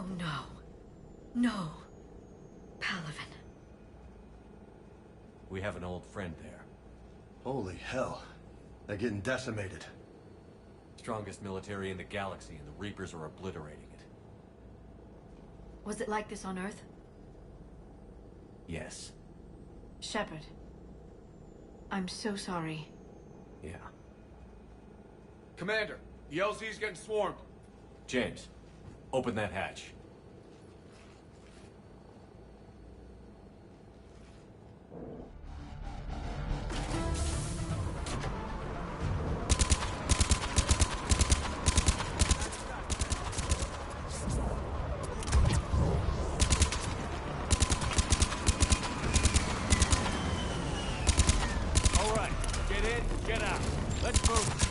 Oh no. No. Palaven. We have an old friend there. Holy hell. They're getting decimated. Strongest military in the galaxy, and the Reapers are obliterating it. Was it like this on Earth? Yes. Shepard. I'm so sorry. Yeah. Commander, the LZ's getting swarmed. James, open that hatch. All right, get in, get out. Let's move.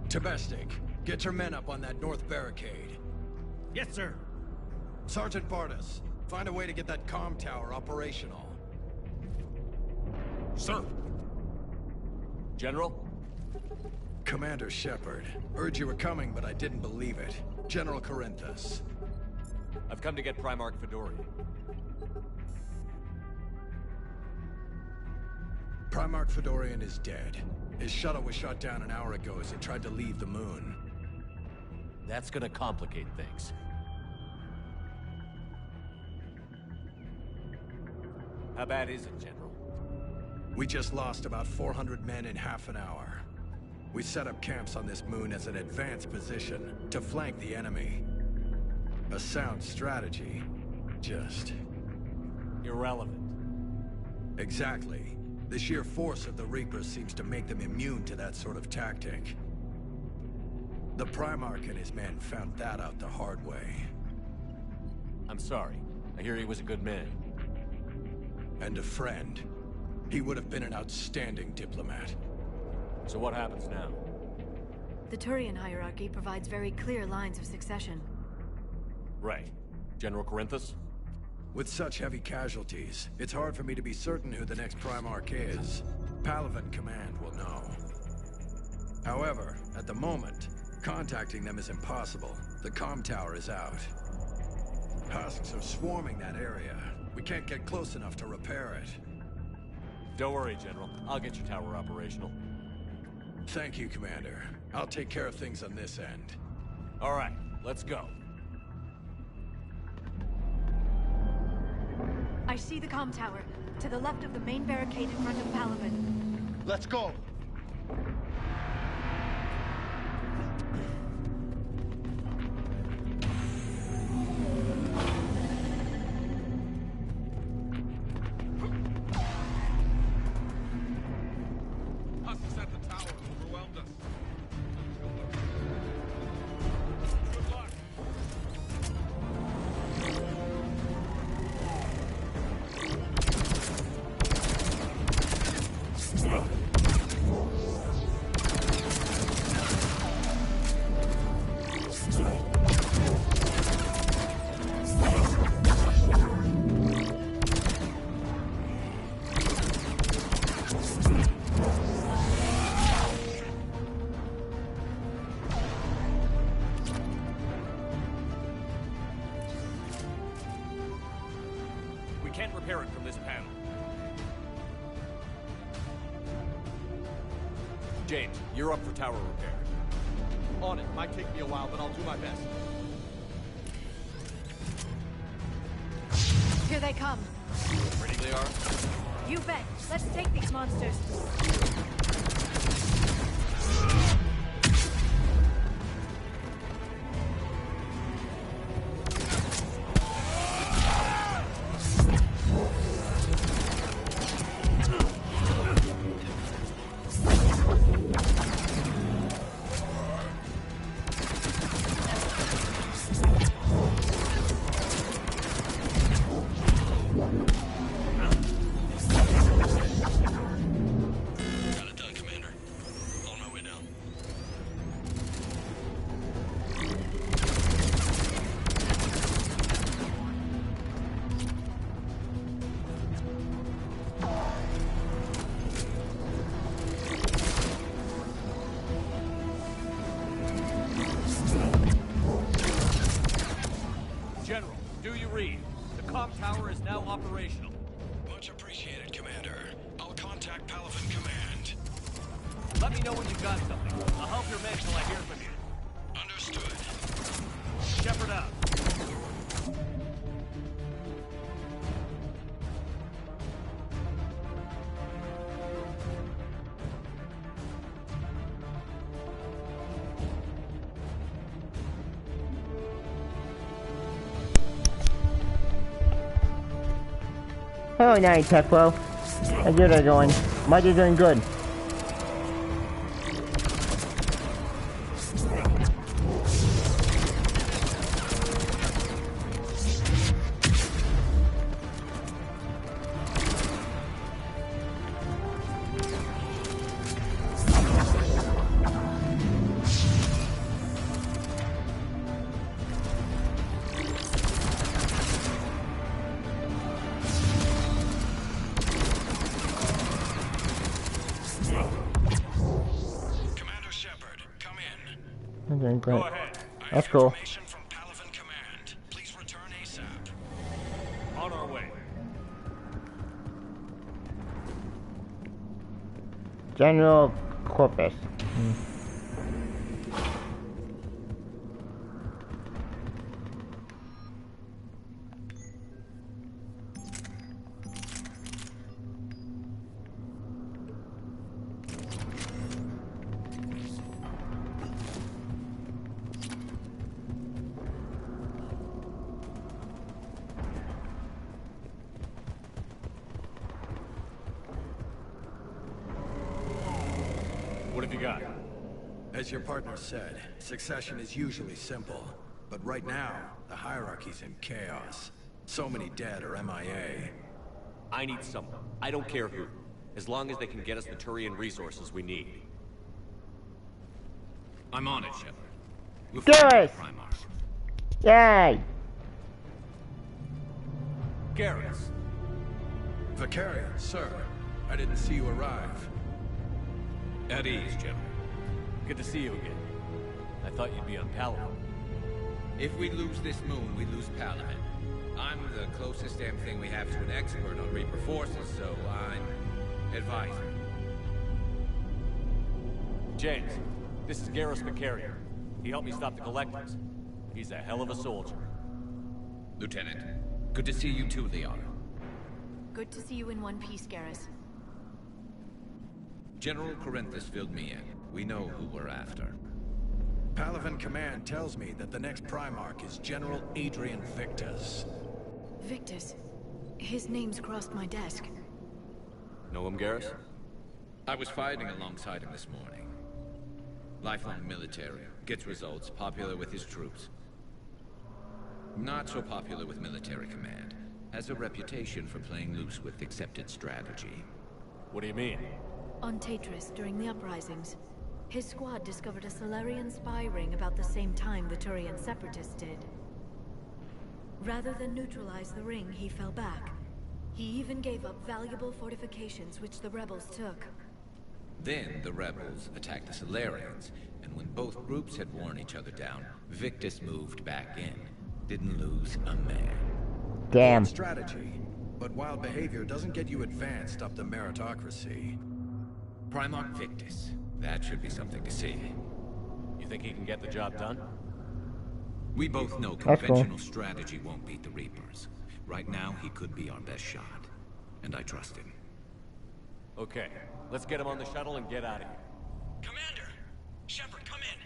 Tabestic, get your men up on that north barricade. Yes, sir. Sergeant Bardas, find a way to get that comm tower operational. Sir. General? Commander Shepard, heard you were coming, but I didn't believe it. General Corinthus. I've come to get Primarch Fedorian. Primarch Fedorian is dead. His shuttle was shot down an hour ago as it tried to leave the moon. That's gonna complicate things. How bad is it, General? We just lost about 400 men in half an hour. We set up camps on this moon as an advanced position to flank the enemy. A sound strategy. Just... irrelevant. Exactly. The sheer force of the Reapers seems to make them immune to that sort of tactic. The Primarch and his men found that out the hard way. I'm sorry. I hear he was a good man. And a friend. He would have been an outstanding diplomat. So what happens now? The Turian hierarchy provides very clear lines of succession. Right. General Corinthus? With such heavy casualties, it's hard for me to be certain who the next Primarch is. Palaven Command will know. However, at the moment, contacting them is impossible. The comm tower is out. Husks are swarming that area. We can't get close enough to repair it. Don't worry, General. I'll get your tower operational. Thank you, Commander. I'll take care of things on this end. All right, let's go. I see the comm tower, to the left of the main barricade in front of Palaven. Let's go! Husks at the tower overwhelmed us. Good luck. apparent from this panel. James, you're up for tower repair. On it. Might take me a while, but I'll do my best. Here they come. Ready they are? You bet. Let's take these monsters. General, do you read? The comm tower is now operational. Much appreciated, Commander. I'll contact Palaven Command. Let me know when you've got something. I'll help your men till I hear from you. Understood. Shepard out. Hello, Night Tech Bro. How's your day going? My day's doing good. I'm doing great. Go ahead. That's cool. Information from Palaven Command. Please return ASAP. On our way. General Corpus. What have you got? As your partner said, succession is usually simple. But right now, the hierarchy's in chaos. So many dead or MIA. I need someone. I don't care who. As long as they can get us the Turian resources we need. I'm on it, Shepard. We'll Do find it! the Primarch. Yay! Garrus. Vicarian, sir. I didn't see you arrive. At ease, General. Good to see you again. I thought you'd be on Palaven. If we lose this moon, we lose Palaven. I'm the closest damn thing we have to an expert on Reaper forces, so I'm advisor. James, this is Garrus Vicarian. He helped me stop the Collectors. He's a hell of a soldier. Lieutenant, good to see you too, Leon. Good to see you in one piece, Garrus. General Corinthus filled me in. We know who we're after. Palaven Command tells me that the next Primarch is General Adrian Victus. Victus. His name's crossed my desk. Know him, Garrus? I was fighting alongside him this morning. Lifelong military, gets results, popular with his troops. Not so popular with military command. Has a reputation for playing loose with accepted strategy. What do you mean? On Tatris, during the uprisings, his squad discovered a Salarian spy ring about the same time the Turian Separatists did. Rather than neutralize the ring, he fell back. He even gave up valuable fortifications which the rebels took. Then the rebels attacked the Salarians, and when both groups had worn each other down, Victus moved back in. Didn't lose a man. Damn. Strategy. But wild behavior doesn't get you advanced up the meritocracy. Primarch Victus. That should be something to see. You think he can get the job done? We both know That's cool. conventional strategy won't beat the Reapers. Right now, he could be our best shot. And I trust him. Okay, let's get him on the shuttle and get out of here. Commander! Shepard, come in!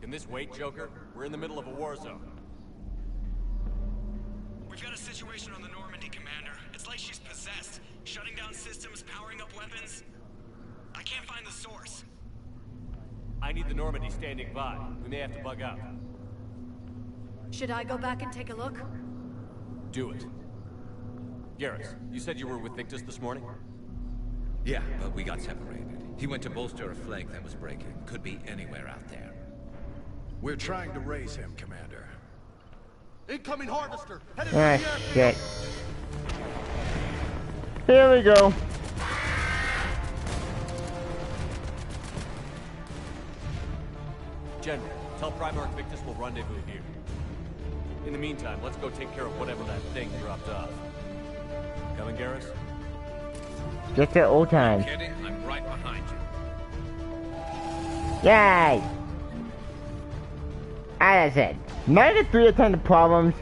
Can this wait, Joker? We're in the middle of a war zone. We've got a situation on the Normandy, Commander. It's like she's possessed. Shutting down systems, powering up weapons. I can't find the source. I need the Normandy standing by. We may have to bug out. Should I go back and take a look? Do it. Garrus, you said you were with Victus this morning? Yeah, but we got separated. He went to bolster a flank that was breaking. Could be anywhere out there. We're trying to raise him, Commander. Incoming harvester! Headed Ah, for the airfield! shit. Here we go. General, tell Primarch Victus we'll rendezvous here. In the meantime, let's go take care of whatever that thing dropped off. Coming, Garrus? Just the old times. Kitty, I'm right behind you. Yay! As I said, 93 of the problems,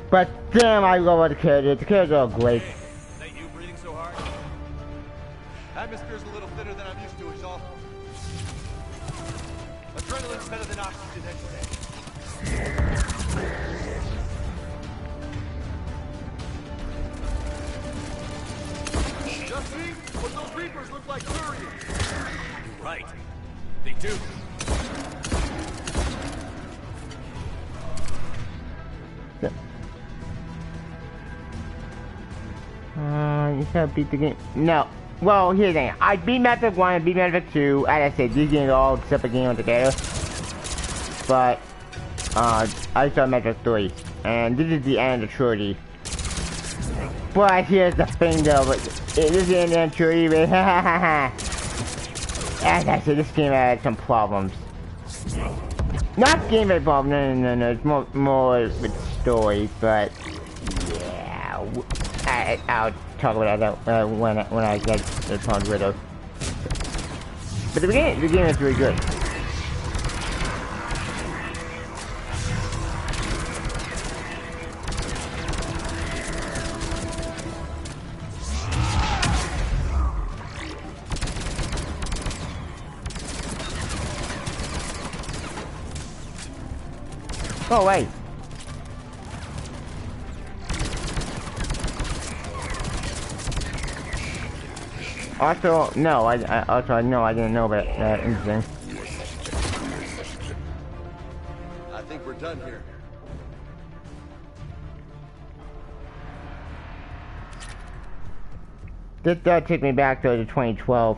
but damn, I love all the characters. The characters are great. Hey, is that you breathing so hard? Atmosphere's a little thinner than I'm used to, is all. Adrenaline's better than oxygen anyway. Just see? What those Reapers look like Turians. You're right. They do. You gotta beat the game. No. Well, here's the thing. I beat Maverick 1 and beat Maverick 2. As I said, these games are all separate games together. But, I saw Maverick 3. And this is the end of the trilogy. But here's the thing though. But this is the end of the trilogy. But as I said, this game had some problems. Not gameplay problems. No. It's more with story. But, yeah. I'll talk about that when I get the phone rid of. But the game is really good. Oh wait. Also, no, I didn't know about that incident. I think we're done here. This does take me back to 2012.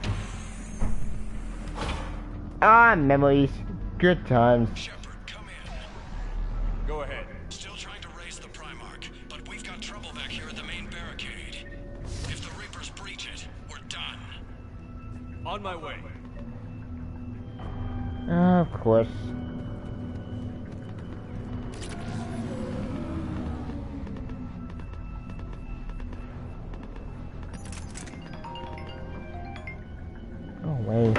Ah, memories. Good times. Shepard, come in. Go ahead. Still trying to raise the Primarch, but we've got trouble back here at the main barricade. If the Reapers breach it, we're done. On my way. Of course. Oh, wait.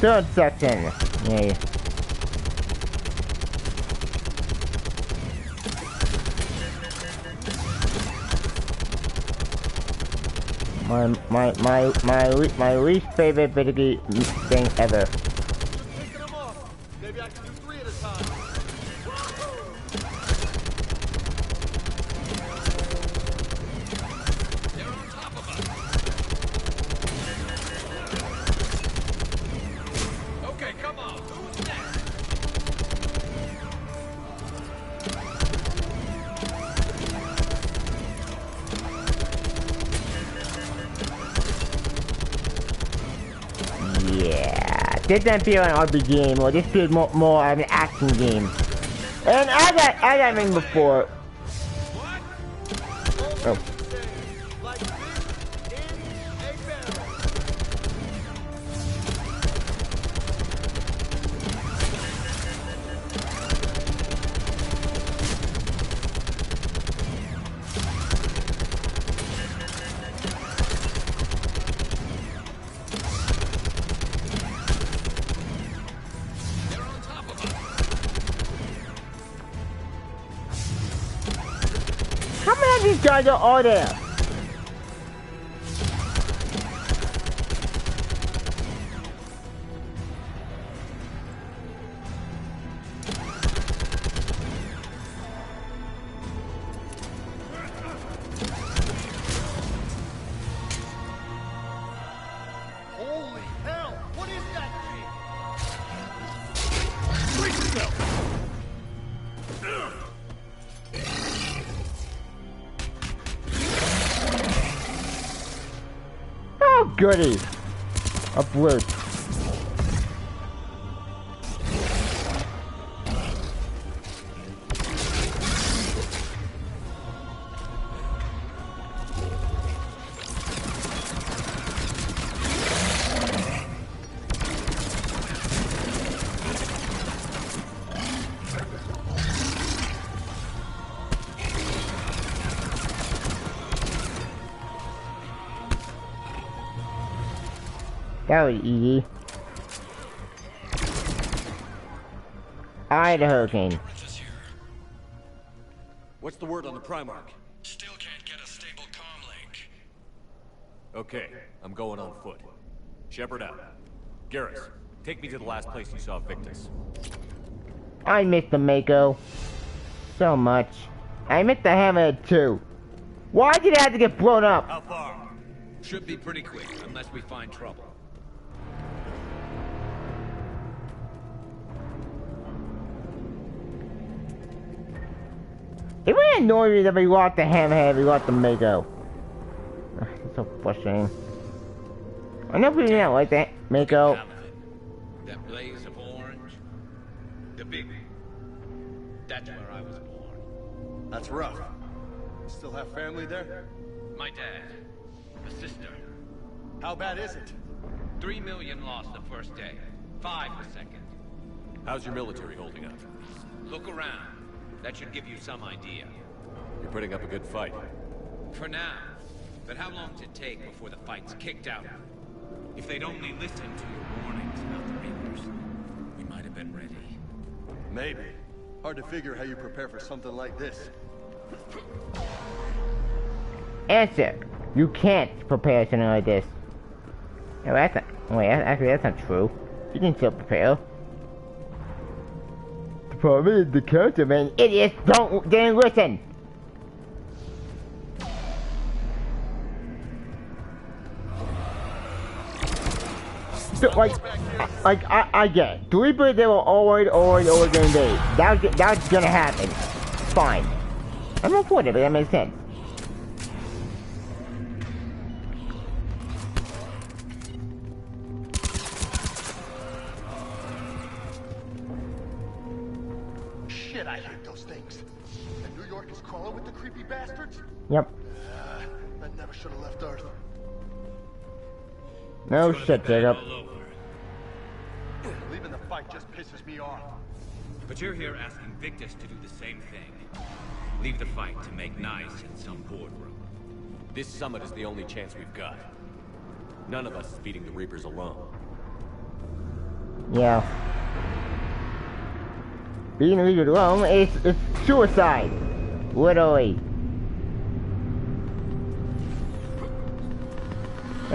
Third section. Yay. My least favorite video thing ever. Taking them off. Maybe I can do 3 at a time. They're on top of us. Okay, come on. Who's next? This doesn't feel an RPG anymore. This feels more of an action game. And as I mentioned before. Oh. How many of these guys are all there? Holy hell! What is that thing? Brace yourself! Oh, goody. A brute. That was easy. Alright, the Hurricane. What's the word on the Primarch? Still can't get a stable comm link. Okay, I'm going on foot. Shepard out. Garrus, take me to the last place you saw Victus. I miss the Mako so much. I miss the Hammerhead too. Why did it have to get blown up? How far? Should be pretty quick, unless we find trouble. It really annoyed me that we lost the Hammerhead, we lost the Mako. It's so frustrating. I know people don't like that Mako. That blaze of orange. The big... That's where I was born. That's rough. Still have family there? My dad. A sister. How bad is it? 3 million lost the first day. 5 the second. How's your military holding up? Look around. That should give you some idea. You're putting up a good fight. For now. But how long does it take before the fight's kicked out? If they'd only listened to your warnings about the Reapers, we might have been ready. Maybe. Hard to figure how you prepare for something like this. Answer. You can't prepare something like this. No, that's not... Wait, actually that's not true. You can still prepare. The problem is the counterman idiots didn't listen. So, I get it. The Reapers, they were always gonna invade. That's gonna happen. Fine. I'm not for it, but that makes sense. Shit, I hate those things. And New York is crawling with the creepy bastards? Yep. I never should have left Earth. No shit, Jacob. Leaving the fight just pisses me off. But you're here asking Victus to do the same thing. Leave the fight to make nice in some boardroom. This summit is the only chance we've got. None of us is beating the Reapers alone. Yeah. Being a leader alone is suicide. Literally.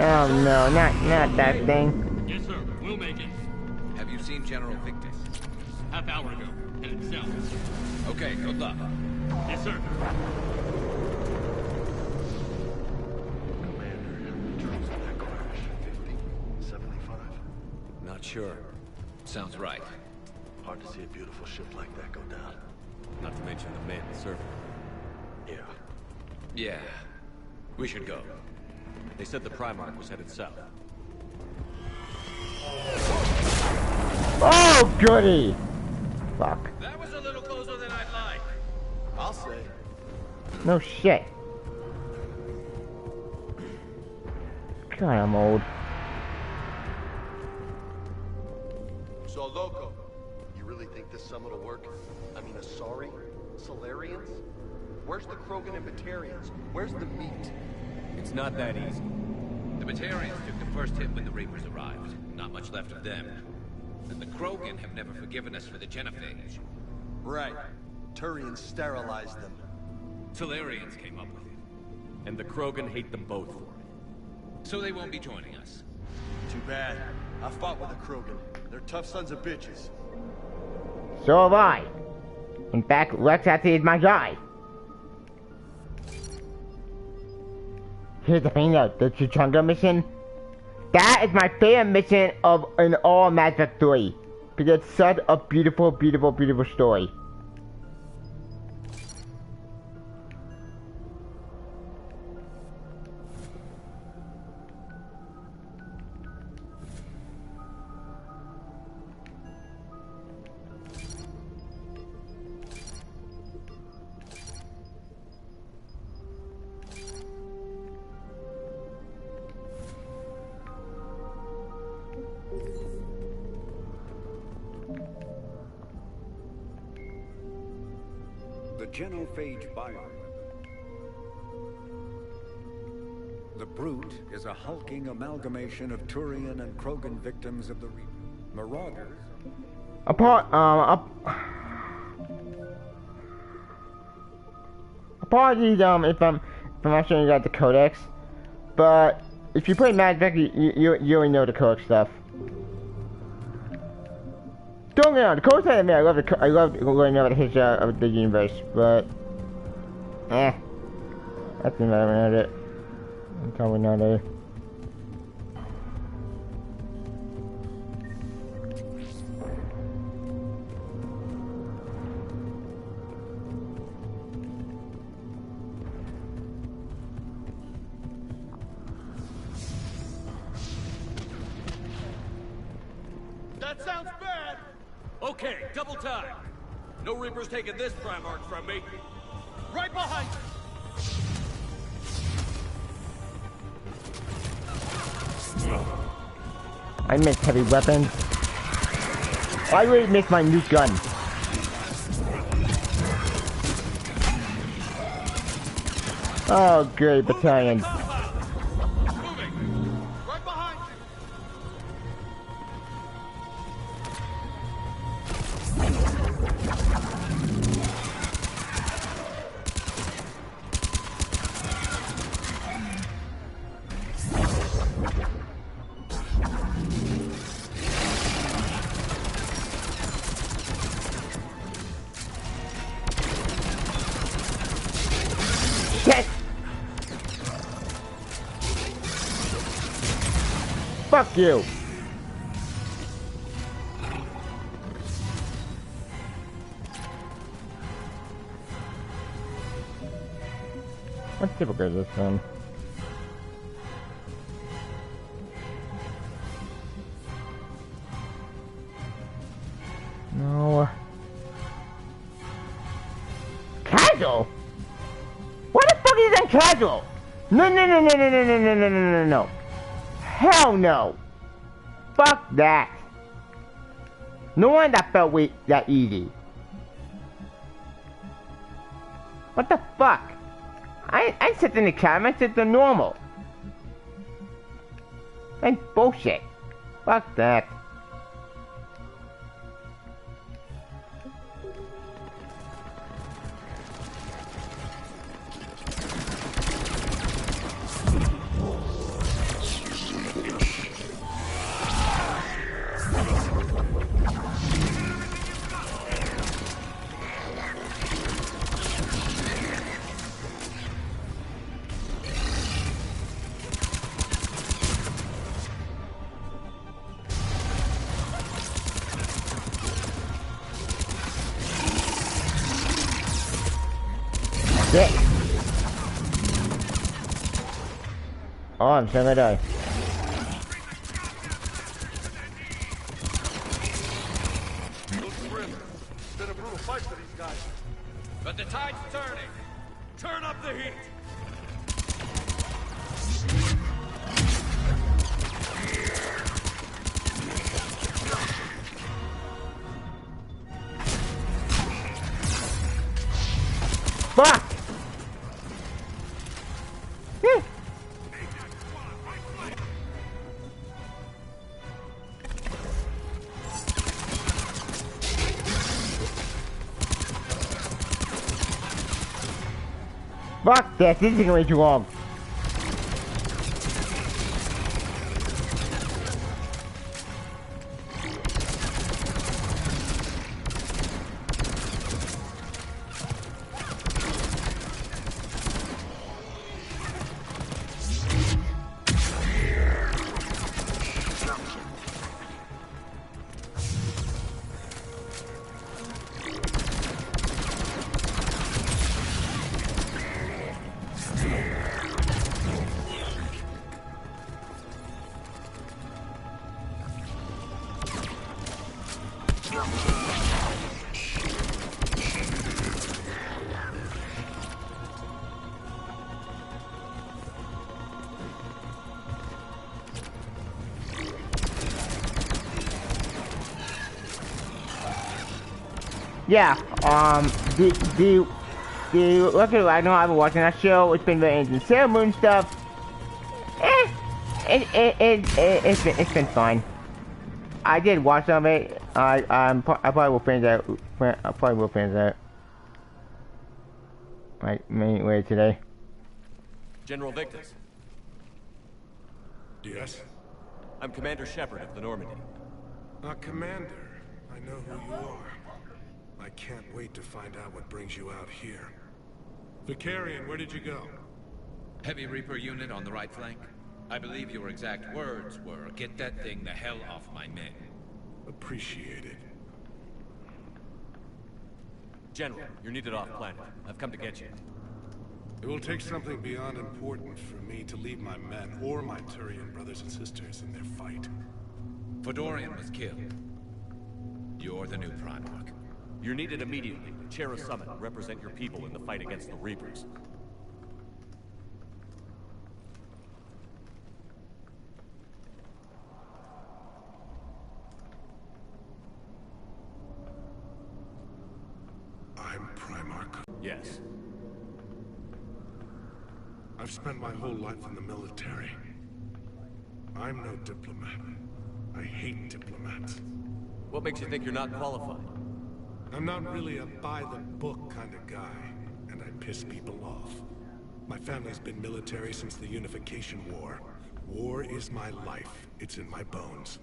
Oh no, not that thing. Yes, sir. We'll make it. Have you seen General Victus? Half hour ago. Headed south. Okay, good luck. Yes, sir. Commander, in terms of that crash, 50, 75? Not sure. Sounds right. Hard to see a beautiful ship like that go down. Not to mention the man serving. Yeah. Yeah. We should go. They said the Primarch was headed south. Oh, goody! Fuck. That was a little closer than I'd like. I'll say. No shit. God, I'm old. So, Loco, you really think this summit will work? I mean, Asari? Solarians? Where's the Krogan and Batarians? Where's the meat? It's not that easy. The Batarians took the first hit when the Reapers arrived. Not much left of them. And the Krogan have never forgiven us for the genophage. Right. Turians sterilized them. Solarians came up with it. And the Krogan hate them both for it. So they won't be joining us. Too bad. I fought with the Krogan. They're tough sons of bitches. So have I. In fact, Lexati is my guy. Here's the thing though, the Chunga mission, that is my favorite mission in all Mass Effect 3. Because it's such a beautiful, beautiful, beautiful story. Genophage biome. The Brute is a hulking amalgamation of Turian and Krogan victims of the Reaper. Marauders. Apologies, if I'm not showing you guys the codex, but if you play Mass Effect, you already know the codex stuff. Don't get on the codex side of me. I love learning about the history of the universe, but that's about it. I'm probably not a. That sounds bad! Okay, double time. No Reaper's taking this Primarch from me. Right behind you! I missed heavy weapons. I really missed my new gun. Oh, great battalion. Fuck you! What typical is this then? No. Casual? What the fuck is that casual? No. Hell no! Fuck that! No one that felt that easy. What the fuck? I sit in the camera, I sit the normal. That's bullshit. Fuck that. Shit. Oh, I'm still gonna die. grim. It's been a brutal fight for these guys. But the tide's turning. Turn up the heat! Fuck! Fuck this, this is taking way too long. Yeah, look at I know I've been watching that show. It's been very interesting. Sailor Moon stuff. It's been fine. I did watch some of it. I probably will finish that. I probably will finish that. Like anyway today. General Victus. Yes? I'm Commander Shepard of the Normandy. Commander. I know who you are. I can't wait to find out what brings you out here. Vicarian, where did you go? Heavy Reaper unit on the right flank. I believe your exact words were, "Get that thing the hell off my men." Appreciated. General, you're needed off planet. I've come to get you. It will take something beyond important for me to leave my men or my Turian brothers and sisters in their fight. Fedorian was killed. You're the new Primarch. You're needed immediately to chair a summit and represent your people in the fight against the Reapers. I'm Primarch. Yes. I've spent my whole life in the military. I'm no diplomat. I hate diplomats. What makes you think you're not qualified? I'm not really a by-the-book kind of guy, and I piss people off. My family's been military since the Unification War. War is my life. It's in my bones.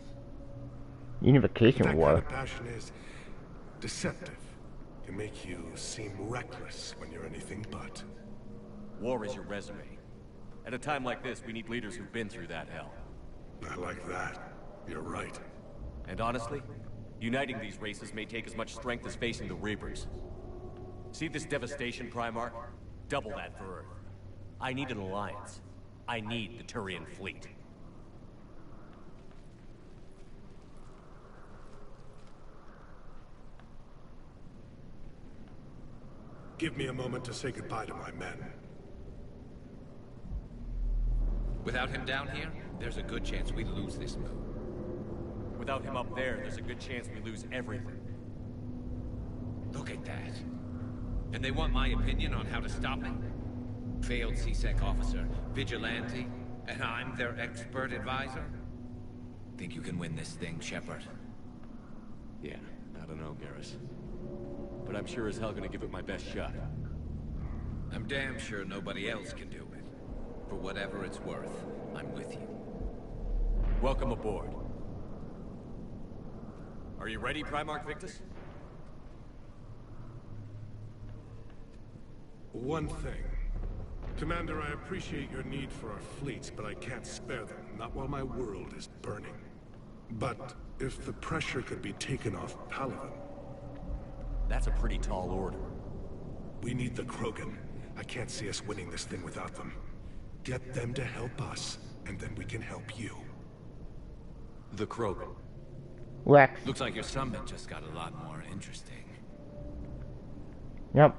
Unification War? That kind of passion is deceptive. Can make you seem reckless when you're anything but. War is your resume. At a time like this, we need leaders who've been through that hell. I like that. You're right. And honestly, uniting these races may take as much strength as facing the Reapers. See this devastation, Primarch? Double that for Earth. I need an alliance. I need the Turian fleet. Give me a moment to say goodbye to my men. Without him down here, there's a good chance we lose this move. Without him up there's a good chance we lose everything. Look at that. And they want my opinion on how to stop it? Failed CSEC officer, vigilante, and I'm their expert advisor? Think you can win this thing, Shepard? Yeah, I don't know, Garrus. But I'm sure as hell gonna give it my best shot. I'm damn sure nobody else can do it. For whatever it's worth, I'm with you. Welcome aboard. Are you ready, Primarch Victus? One thing. Commander, I appreciate your need for our fleets, but I can't spare them, not while my world is burning. But if the pressure could be taken off Palaven... That's a pretty tall order. We need the Krogan. I can't see us winning this thing without them. Get them to help us, and then we can help you. The Krogan. Lex. Looks like your summit just got a lot more interesting. Yep.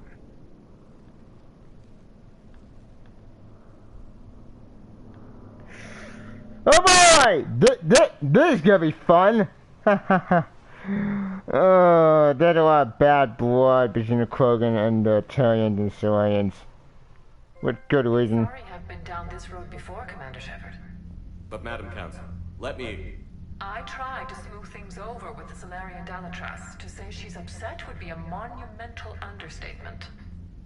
Oh boy! This is gonna be fun! Oh, there's a lot of bad blood between the Krogan and the Turians and Solarians. With good reason. Sorry, I've been down this road before, Commander Shepard. But Madam Counsel, let me... I tried to smooth things over with the Solarian Dalatras. To say she's upset would be a monumental understatement.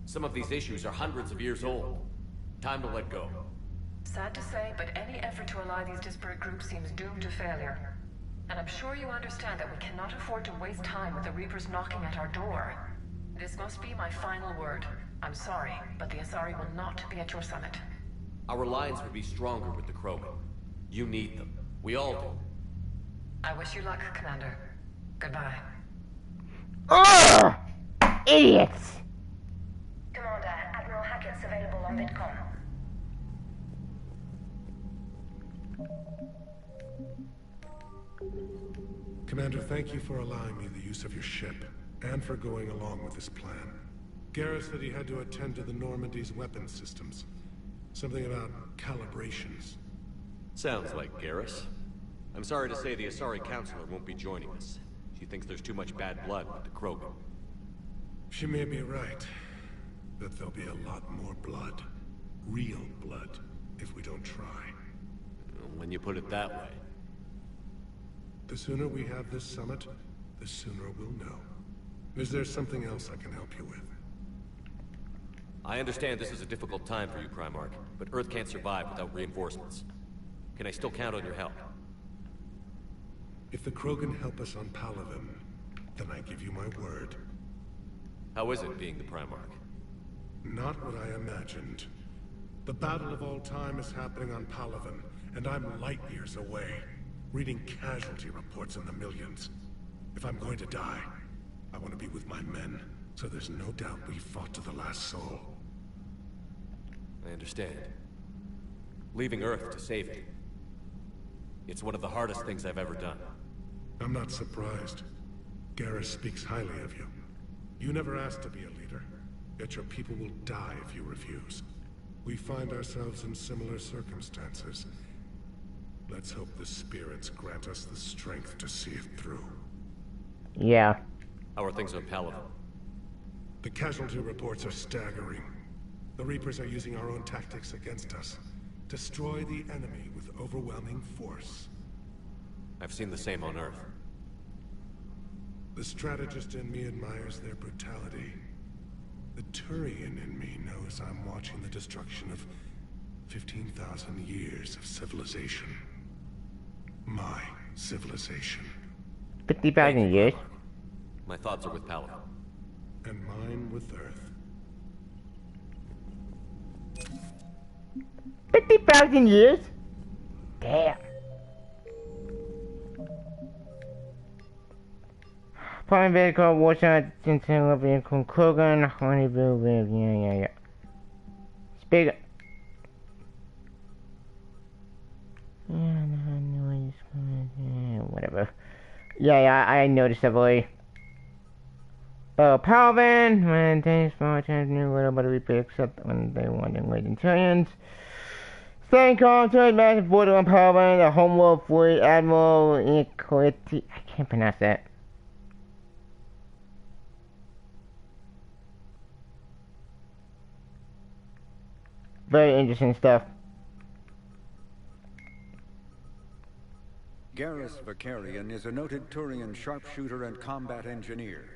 Some of these issues are hundreds of years old. Time to let go. Sad to say, but any effort to ally these disparate groups seems doomed to failure. And I'm sure you understand that we cannot afford to waste time with the Reapers knocking at our door. This must be my final word. I'm sorry, but the Asari will not be at your summit. Our alliance would be stronger with the Krogan. You need them. We all do. I wish you luck, Commander. Goodbye. Ugh! Idiots! Commander, Admiral Hackett's available on VidCom. Commander, thank you for allowing me the use of your ship, and for going along with this plan. Garrus said he had to attend to the Normandy's weapons systems. Something about calibrations. Sounds like Garrus. I'm sorry to say the Asari Counselor won't be joining us. She thinks there's too much bad blood with the Krogan. She may be right, but there'll be a lot more blood. Real blood, if we don't try. When you put it that way. The sooner we have this summit, the sooner we'll know. Is there something else I can help you with? I understand this is a difficult time for you, Primarch, but Earth can't survive without reinforcements. Can I still count on your help? If the Krogan help us on Palaven, then I give you my word. How is it being the Primarch? Not what I imagined. The battle of all time is happening on Palaven, and I'm light years away, reading casualty reports in the millions. If I'm going to die, I want to be with my men, so there's no doubt we fought to the last soul. I understand. Leaving Earth to safety. It's one of the hardest things I've ever done. I'm not surprised. Garrus speaks highly of you. You never asked to be a leader, yet your people will die if you refuse. We find ourselves in similar circumstances. Let's hope the spirits grant us the strength to see it through. Yeah. How are things on Palaven? The casualty reports are staggering. The Reapers are using our own tactics against us. Destroy the enemy with overwhelming force. I've seen the same on Earth. The strategist in me admires their brutality. The Turian in me knows I'm watching the destruction of 15,000 years of civilization. My civilization. 50,000 years? My thoughts are with Palaven. And mine with Earth. 50,000 years? Damn. Prime vehicle, Warshot, Sentinel vehicle, Krogan, Honeybell vehicle, yeah. Speak. Whatever. Yeah, I noticed that boy. Palaven, when things for new little but we except when they want to wait in Turians. Staying calm to a massive border on Palaven, the homeworld fleet, Admiral Equity. I can't pronounce that. Very interesting stuff. Garrus Vakarian is a noted Turian sharpshooter and combat engineer.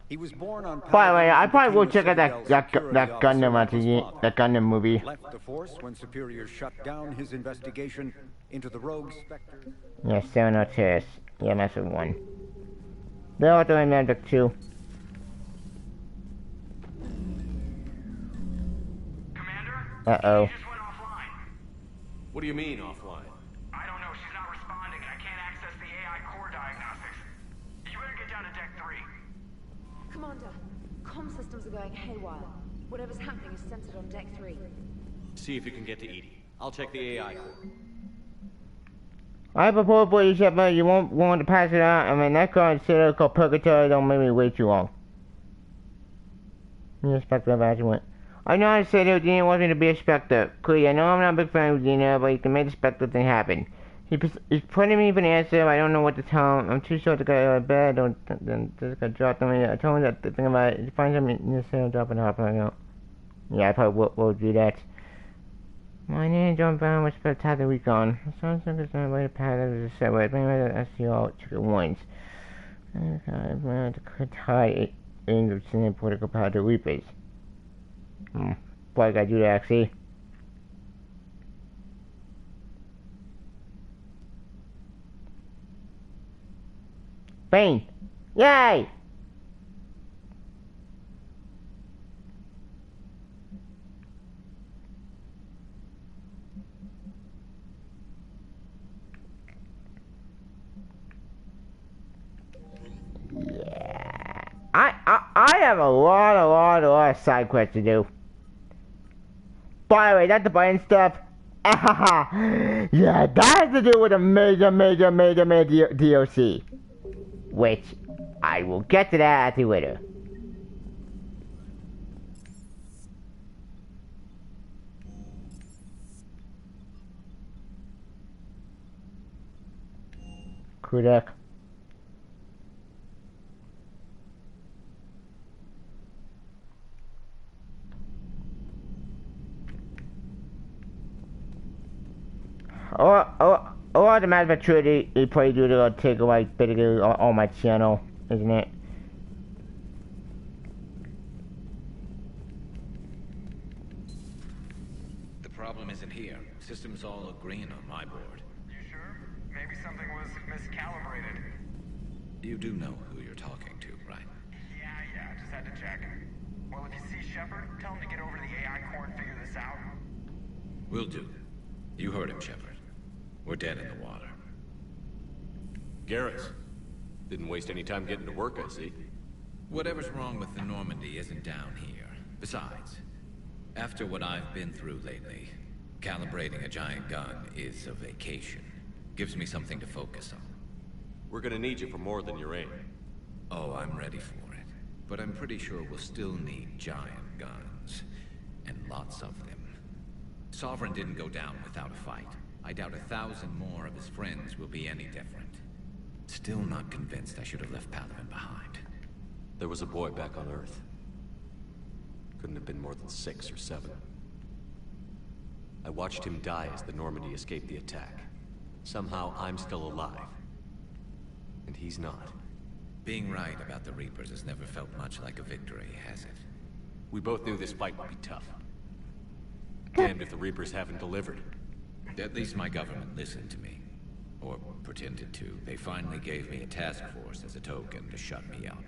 He was born on. By the way, I probably will check out that Gundam that Gundam movie. Left the force when superiors shut down his investigation into the rogue Spectre. Yeah, 702. Yeah, that's the one. They're all doing Magic 2. Uh-oh. What do you mean, offline? I don't know. She's not responding, and I can't access the AI core diagnostics. You better get down to Deck 3. Commander, comm systems are going haywire. Whatever's happening is centered on Deck 3. See if you can get to Edie. I'll check the AI core. I propose for you, Shepard. You won't want to pass it out. I mean, that current city called Purgatory don't make me wait too long. The Spectre actually went. I know I said Houdini wants me to be a Spectre. Clearly, I know I'm not a big fan of Houdini, but he can make the Spectre thing happen. He's putting me for an answer. I don't know what to tell him. I'm too short to get out of bed. Then just got dropped on me. I told him that the thing about it. If you find something in the cell, drop it off. I know. Yeah, I probably will do that. My name is John Brown was for the recon. The sounds like it's not way to pass it as a set way. Bring me to SCO chicken ones. I'm going to cut high in the same political power to Reapers. Boy, I gotta do that actually. Bane! Yay! Yeah. I have a lot of side quests to do. By the way, that's the button stuff. Yeah, that has to do with a major DLC. Which, I will get to that at the later. Kudak. Or the matter of truth, he probably do to take away basically all my channel, isn't it? The problem isn't here. Systems all agreeing on my board. You sure? Maybe something was miscalibrated. You do know who you're talking to, right? Yeah, just had to check. Well, if you see Shepard, tell him to get over to the AI core and figure this out. Will do. You heard him, Shepard. We're dead in the water. Garrus. Didn't waste any time getting to work, I see. Whatever's wrong with the Normandy isn't down here. Besides, after what I've been through lately, calibrating a giant gun is a vacation. Gives me something to focus on. We're gonna need you for more than your aim. Oh, I'm ready for it. But I'm pretty sure we'll still need giant guns. And lots of them. Sovereign didn't go down without a fight. I doubt 1,000 more of his friends will be any different. Still not convinced I should have left Palaven behind. There was a boy back on Earth. Couldn't have been more than 6 or 7. I watched him die as the Normandy escaped the attack. Somehow I'm still alive. And he's not. Being right about the Reapers has never felt much like a victory, has it? We both knew this fight would be tough. Damned if the Reapers haven't delivered. At least my government listened to me. Or pretended to. They finally gave me a task force as a token to shut me up.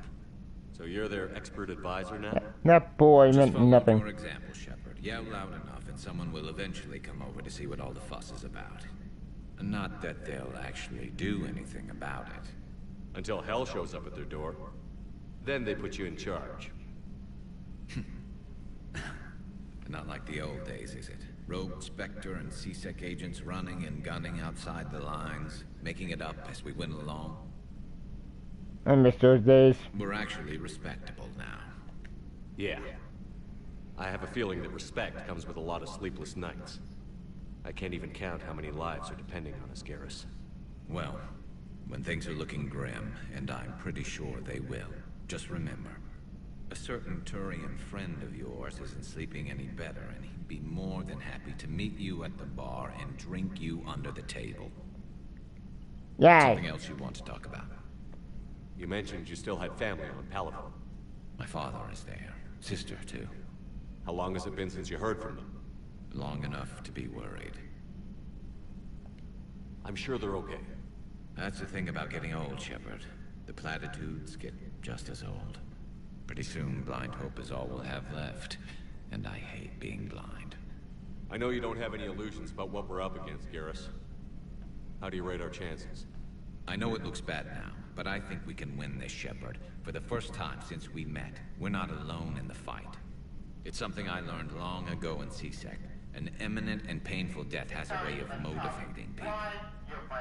So you're their expert advisor now? That boy Just meant nothing. For example, Shepard. Yell loud enough and someone will eventually come over to see what all the fuss is about. Not that they'll actually do anything about it. Until hell shows up at their door. Then they put you in charge. Not like the old days, is it? Rogue Spectre and C-Sec agents running and gunning outside the lines, making it up as we went along. I miss those days. We're actually respectable now. Yeah. I have a feeling that respect comes with a lot of sleepless nights. I can't even count how many lives are depending on us, Garrus. Well, when things are looking grim, and I'm pretty sure they will, just remember, a certain Turian friend of yours isn't sleeping any better, and he'd be more than happy to meet you at the bar and drink you under the table. Yay. Something else you want to talk about? You mentioned you still had family on Palaven. My father is there. Sister, too. How long has it been since you heard from them? Long enough to be worried. I'm sure they're okay. That's the thing about getting old, Shepard. The platitudes get just as old. Pretty soon, blind hope is all we'll have left. And I hate being blind. I know you don't have any illusions about what we're up against, Garrus. How do you rate our chances? I know it looks bad now, but I think we can win this, Shepard. For the first time since we met, we're not alone in the fight. It's something I learned long ago in C-Sec. An imminent and painful death has a way of motivating people.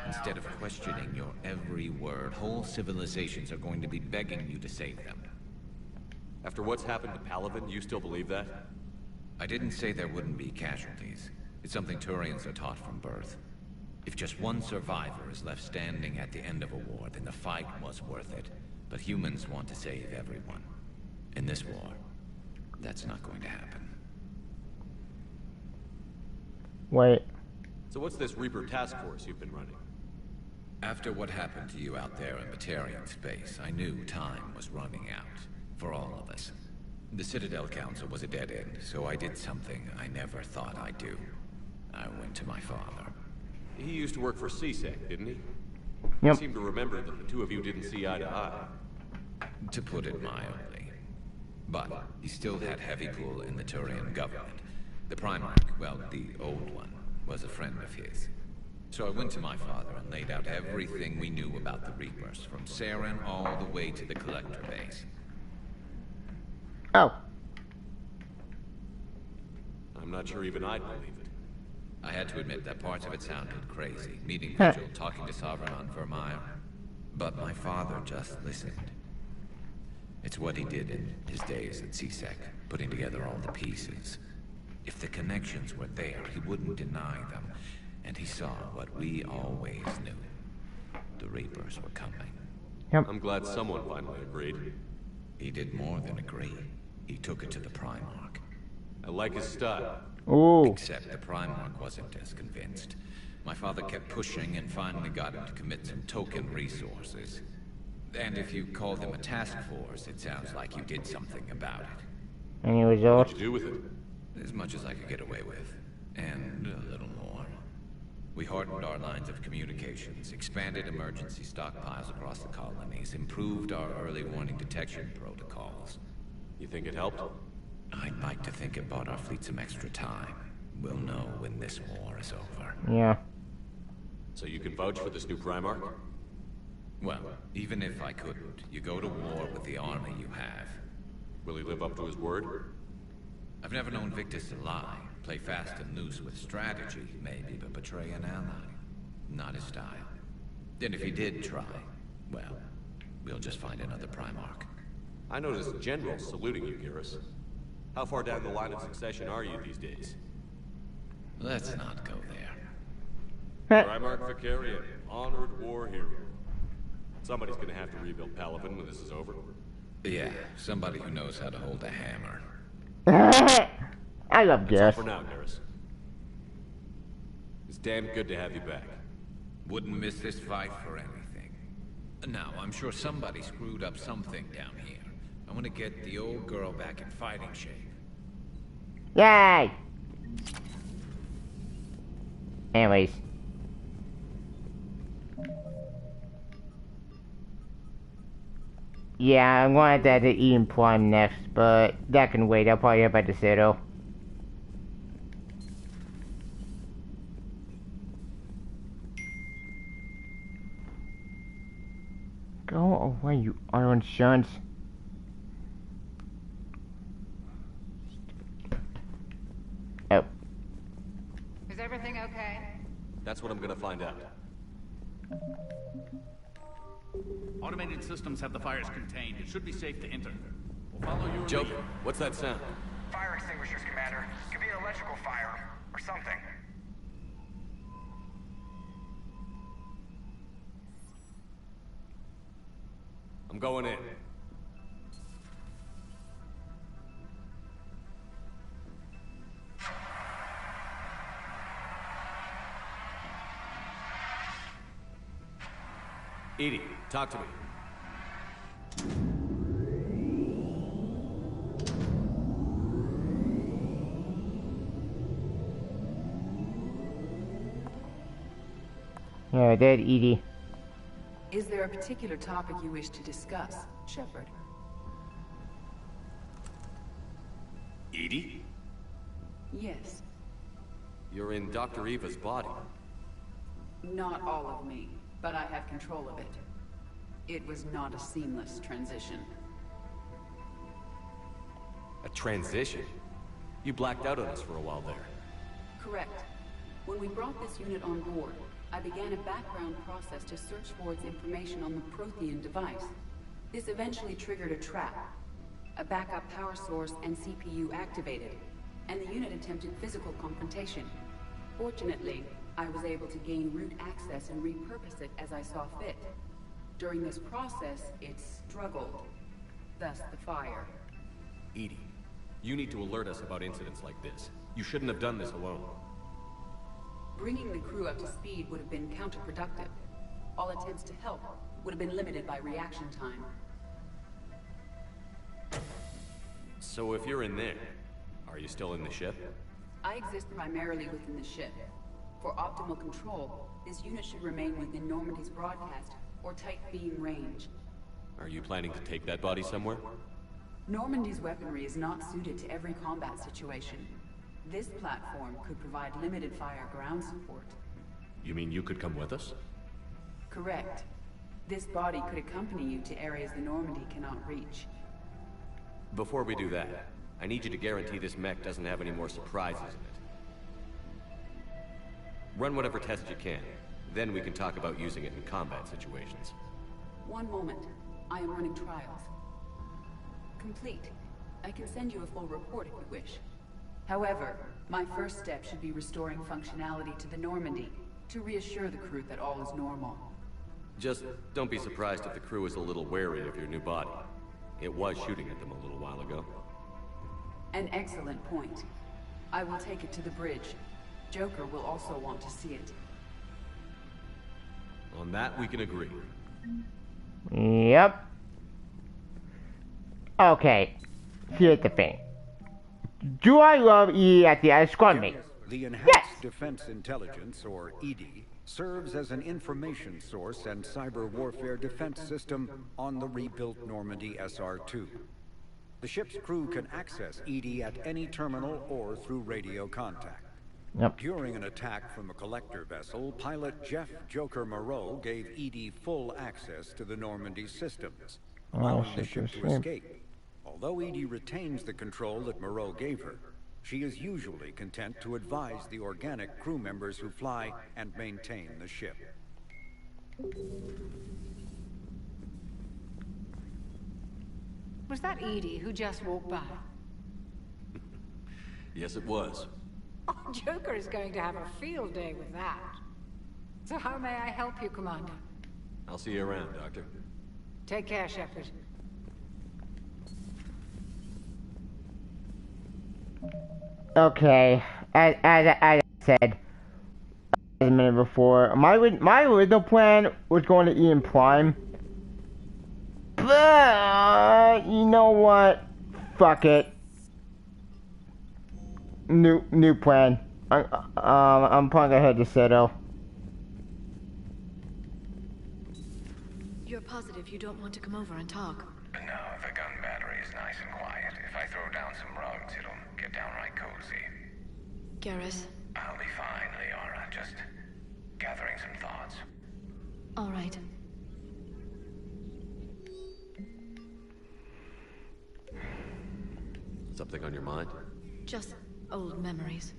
Instead of questioning your every word, whole civilizations are going to be begging you to save them. After what's happened to Palaven, you still believe that? I didn't say there wouldn't be casualties. It's something Turians are taught from birth. If just one survivor is left standing at the end of a war, then the fight was worth it. But humans want to save everyone. In this war, that's not going to happen. Wait. So what's this Reaper task force you've been running? After what happened to you out there in Batarian space, I knew time was running out. For all of us. The Citadel Council was a dead end, so I did something I never thought I'd do. I went to my father. He used to work for CSEC, didn't he? Yep. I seem to remember that the two of you didn't see eye to eye. To put it mildly. But he still had heavy pull in the Turian government. The Primarch, well, the old one, was a friend of his. So I went to my father and laid out everything we knew about the Reapers, from Saren all the way to the Collector base. Oh. I'm not sure even I'd believe it. I had to admit that parts of it sounded crazy. Meeting Vigil, talking to Sovereign on Vermeer. But my father just listened. It's what he did in his days at CSEC, putting together all the pieces. If the connections were there, he wouldn't deny them. And he saw what we always knew. The Reapers were coming. Yep. I'm glad someone finally agreed. He did more than agree. He took it to the Primarch. I like his style. Ooh. Except the Primarch wasn't as convinced. My father kept pushing and finally got him to commit some token resources. And if you called them a task force, it sounds like you did something about it. Any results? What did you do with it? As much as I could get away with. And a little more. We hardened our lines of communications, expanded emergency stockpiles across the colonies, improved our early warning detection protocols. You think it helped? I'd like to think it bought our fleet some extra time. We'll know when this war is over. Yeah. So you can vouch for this new Primarch? Well, even if I couldn't, you go to war with the army you have. Will he live up to his word? I've never known Victus to lie. Play fast and loose with strategy, maybe, but betray an ally. Not his style. And if he did try, well, we'll just find another Primarch. I noticed generals saluting you, Garrus. How far down the line of succession are you these days? Let's not go there. Primarch Vakarian, honored war hero. Somebody's gonna have to rebuild Palaven when this is over. Yeah, somebody who knows how to hold a hammer. I love Garrus. For now, Garrus. It's damn good to have you back. Wouldn't miss this fight for anything. Now, I'm sure somebody screwed up something down here. I want to get the old girl back in fighting shape. Yay! Anyways. Yeah, I'm going to have to Eden Prime next, but that can wait. I'll probably have at the Citadel. Go away, you iron sons. Oh. Is everything okay? That's what I'm gonna find out. Automated systems have the fires contained. It should be safe to enter. We'll follow your Joker, lead. what's that sound? Fire extinguishers, Commander. Could be an electrical fire, or something. I'm going in. EDI, talk to me. Yeah, dead EDI. Is there a particular topic you wish to discuss, Shepard? EDI? Yes. You're in Dr. Eva's body. Not all of me, but I have control of it. It was not a seamless transition. A transition? You blacked out on us for a while there. Correct. When we brought this unit on board, I began a background process to search for its information on the Prothean device. This eventually triggered a trap. A backup power source and CPU activated, and the unit attempted physical confrontation. Fortunately, I was able to gain root access and repurpose it as I saw fit. During this process, it struggled. Thus the fire. EDI, you need to alert us about incidents like this. You shouldn't have done this alone. Bringing the crew up to speed would have been counterproductive. All attempts to help would have been limited by reaction time. So if you're in there, are you still in the ship? I exist primarily within the ship. For optimal control, this unit should remain within Normandy's broadcast or tight beam range. Are you planning to take that body somewhere? Normandy's weaponry is not suited to every combat situation. This platform could provide limited fire ground support. You mean you could come with us? Correct. This body could accompany you to areas the Normandy cannot reach. Before we do that, I need you to guarantee this mech doesn't have any more surprises in it. Run whatever tests you can. Then we can talk about using it in combat situations. One moment. I am running trials. Complete. I can send you a full report if you wish. However, my first step should be restoring functionality to the Normandy, to reassure the crew that all is normal. Just don't be surprised if the crew is a little wary of your new body. It was shooting at them a little while ago. An excellent point. I will take it to the bridge. Joker will also want to see it. On that, we can agree. Yep. Okay. Here's the thing. Do I love EDI at the end? Squad mate? The Enhanced Defense Intelligence, or EDI, serves as an information source and cyber warfare defense system on the rebuilt Normandy SR-2. The ship's crew can access EDI at any terminal or through radio contact. Yep. During an attack from a collector vessel, pilot Jeff Joker Moreau gave EDI full access to the Normandy systems, allowing the ship to escape. Although EDI retains the control that Moreau gave her, she is usually content to advise the organic crew members who fly and maintain the ship. Was that EDI who just walked by? Yes, it was. Oh, Joker is going to have a field day with that. So how may I help you, Commander? I'll see you around, Doctor. Take care, Shepard. Okay, as I said a minute before, my original plan was going to Ian Prime, but you know what? Fuck it. New plan. I'm probably gonna head to Seto. You're positive you don't want to come over and talk? No, the gun battery is nice and quiet. If I throw down some rugs, it'll get downright cozy. Garrus? I'll be fine, Liara. Just gathering some thoughts. All right. Something on your mind? Just old memories.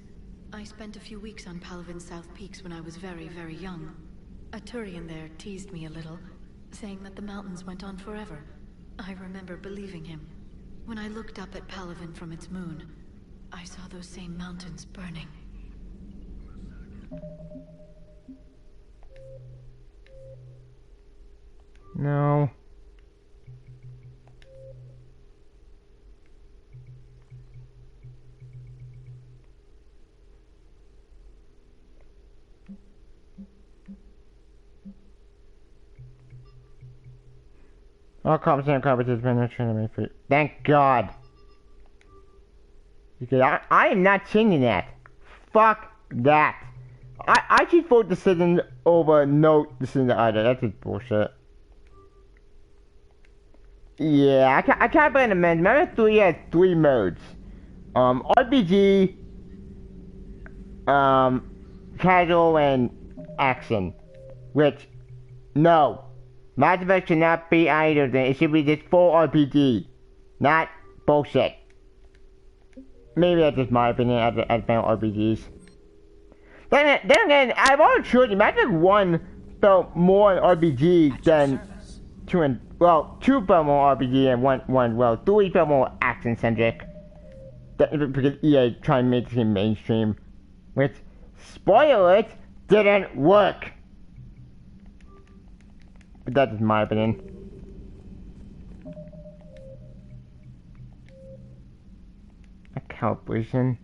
I spent a few weeks on Palaven's South Peaks when I was very, very young. A Turian there teased me a little, saying that the mountains went on forever. I remember believing him. When I looked up at Palaven from its moon, I saw those same mountains burning. No. All cops and competence management for thank God. Because I am not changing that. Fuck that. I should vote decision over no decision either. That's just bullshit. Yeah, I can't play an amendment. Remember 3 has 3 modes. RPG, casual and action. Which, no. Mass Effect should not be either thing. It should be just full RPG. Not bullshit. Maybe that's just my opinion as fan RPGs. Then again, I've always chosen Mass Effect 1 felt more an RPG than 2 and well, 2 felt more RPG and 1 3 felt more action centric. Because EA trying to make the game mainstream, which, spoiler it, didn't work. But that's just my opinion. A calibration.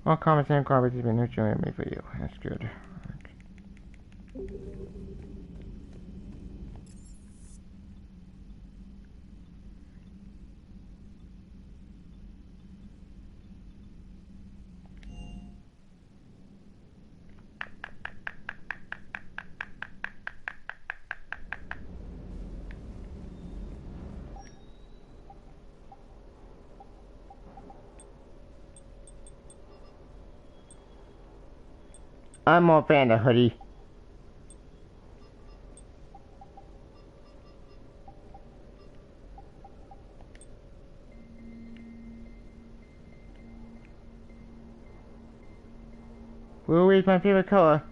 All comments and garbage has been neutrally made for you. That's good. I'm more a fan of hoodie. Blue is my favorite color.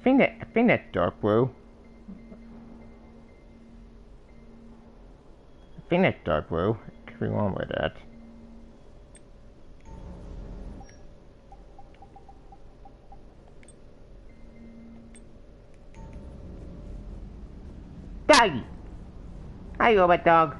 I think that's dark blue. I think that's dark blue. Could be wrong with that. Doggy! Hi, robot dog.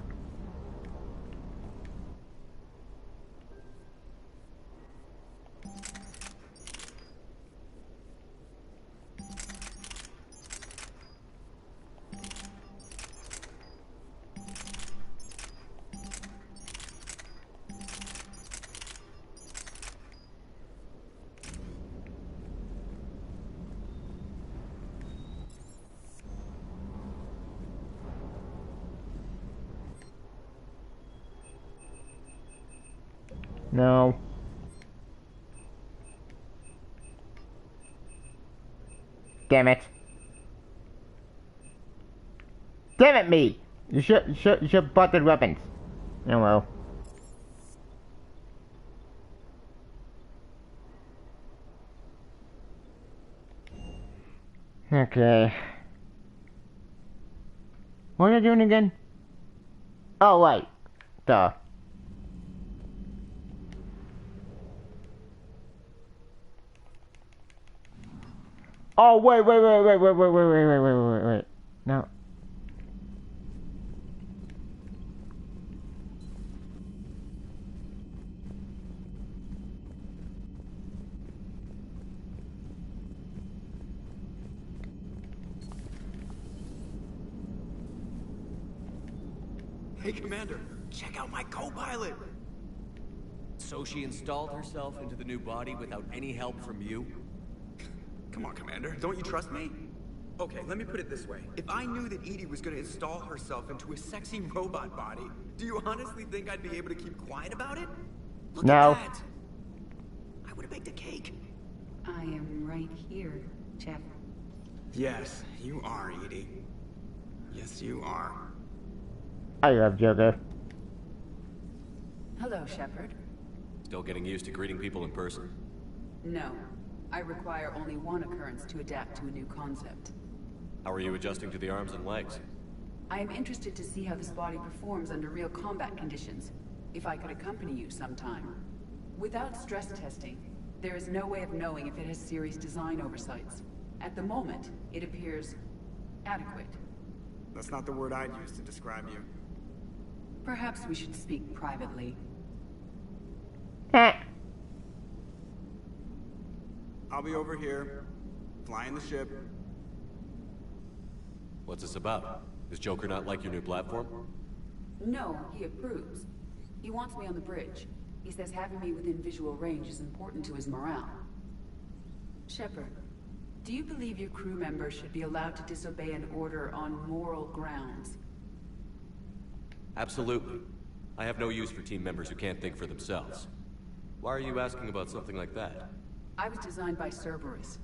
No. Damn it. Damn it, me! You should bought the weapons. Oh well. Okay. What are you doing again? Oh, right. Duh. Oh, wait. No. Hey, Commander, check out my co-pilot. So she installed herself into the new body without any help from you? Come on, Commander. Don't you trust me? Okay, let me put it this way. If I knew that EDI was going to install herself into a sexy robot body, do you honestly think I'd be able to keep quiet about it? Look at that. I would have baked a cake. I am right here, Jeff. Yes, you are, EDI. Yes, you are. I love Joker. Hello, Shepard. Still getting used to greeting people in person? No. I require only one occurrence to adapt to a new concept. How are you adjusting to the arms and legs? I am interested to see how this body performs under real combat conditions. If I could accompany you sometime. Without stress testing, there is no way of knowing if it has serious design oversights. At the moment, it appears adequate. That's not the word I'd use to describe you. Perhaps we should speak privately. I'll be over here, flying the ship. What's this about? Does Joker not like your new platform? No, he approves. He wants me on the bridge. He says having me within visual range is important to his morale. Shepard, Do you believe your crew members should be allowed to disobey an order on moral grounds? Absolutely. I have no use for team members who can't think for themselves. Why are you asking about something like that? I was designed by Cerberus.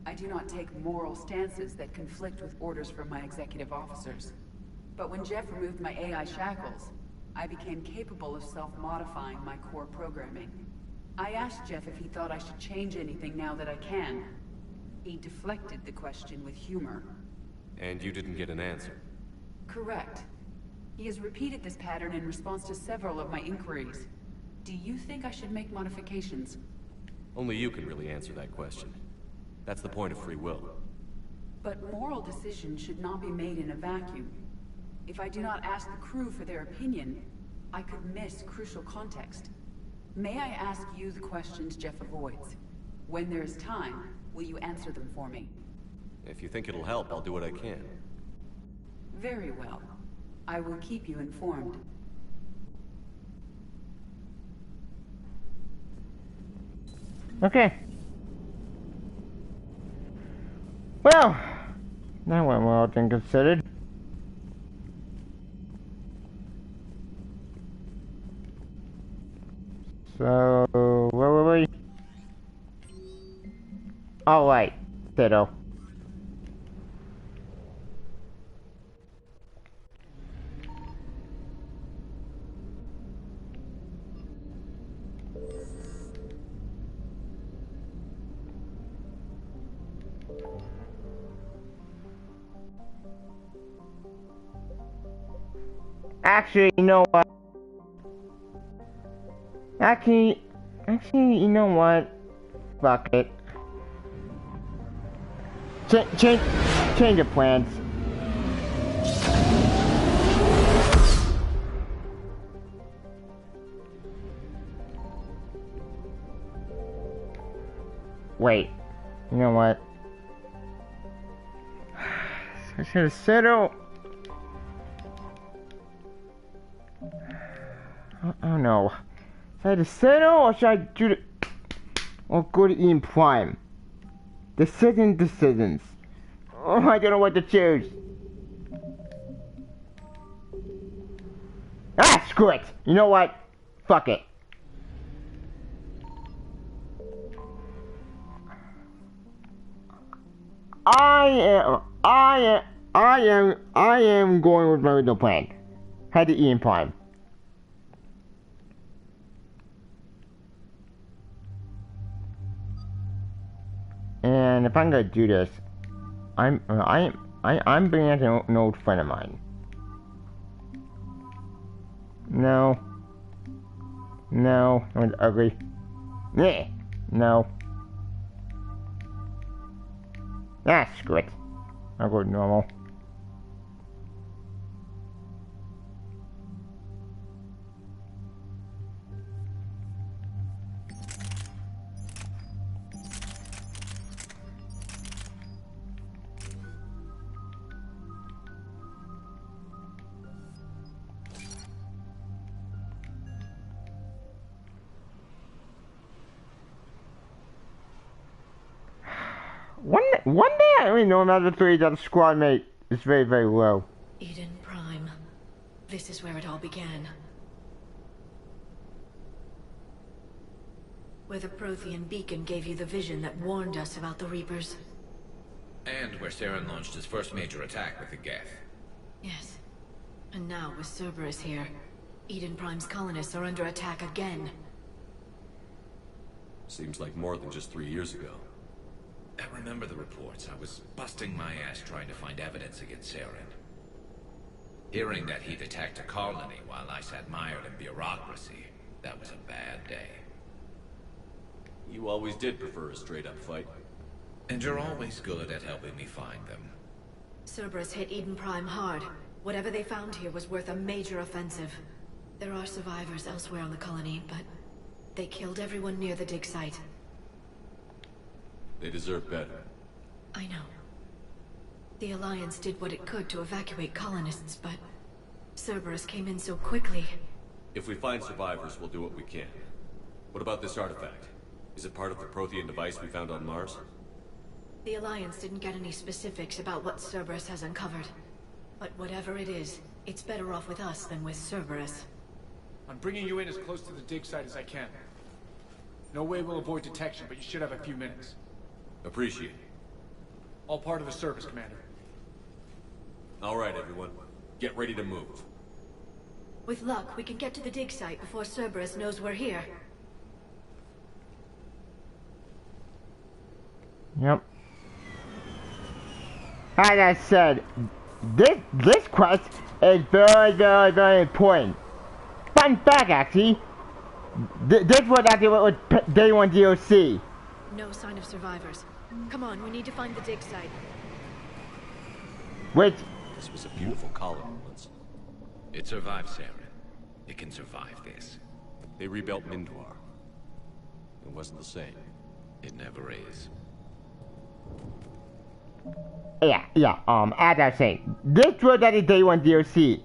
I do not take moral stances that conflict with orders from my executive officers. But when Jeff removed my AI shackles, I became capable of self-modifying my core programming. I asked Jeff if he thought I should change anything now that I can. He deflected the question with humor. And you didn't get an answer? Correct. He has repeated this pattern in response to several of my inquiries. Do you think I should make modifications? Only you can really answer that question. That's the point of free will. But moral decisions should not be made in a vacuum. If I do not ask the crew for their opinion, I could miss crucial context. May I ask you the questions Jeff avoids? When there is time, will you answer them for me? If you think it'll help, I'll do what I can. Very well. I will keep you informed. Okay. Well, that went well, all things considered. So, where were we? Oh, right. Ditto. Actually, you know what? Actually, you know what? Fuck it. Change of plans. Wait. You know what? I should have settled. Oh no. Should I just settle or should I do the... or go to Eden Prime? Decisions. Oh, I don't know what to choose. Ah, screw it. You know what? Fuck it. I am going with my original plan. Head to Eden Prime. And if I'm gonna do this, I'm bringing out an old friend of mine. No, I'm ugly. Yeah, no. Ah, screw it. I'll go normal. One day I only know another three that squad mate is very, very low. Eden Prime. This is where it all began. Where the Prothean beacon gave you the vision that warned us about the Reapers. And where Saren launched his first major attack with the Geth. Yes. And now, with Cerberus here, Eden Prime's colonists are under attack again. Seems like more than just 3 years ago. I remember the reports. I was busting my ass trying to find evidence against Saren. Hearing that he'd attacked a colony while I sat mired in bureaucracy, that was a bad day. You always did prefer a straight-up fight. And you're always good at helping me find them. Cerberus hit Eden Prime hard. Whatever they found here was worth a major offensive. There are survivors elsewhere on the colony, but they killed everyone near the dig site. They deserve better. I know. The Alliance did what it could to evacuate colonists, but Cerberus came in so quickly. If we find survivors, we'll do what we can. What about this artifact? Is it part of the Prothean device we found on Mars? The Alliance didn't get any specifics about what Cerberus has uncovered. But whatever it is, it's better off with us than with Cerberus. I'm bringing you in as close to the dig site as I can. No way we'll avoid detection, but you should have a few minutes. Appreciate it. All part of the service, Commander. All right, everyone. Get ready to move. With luck, we can get to the dig site before Cerberus knows we're here. Yep. As I said, this quest is very important. Fun fact, actually. This was actually what was Day 1 DLC. No sign of survivors. Come on, we need to find the dig site. Which... This was a beautiful colony once. It survived, Saren. It can survive this. They rebuilt Mindwar. It wasn't the same. It never is. Yeah, as I say, this was actually Day 1 DLC.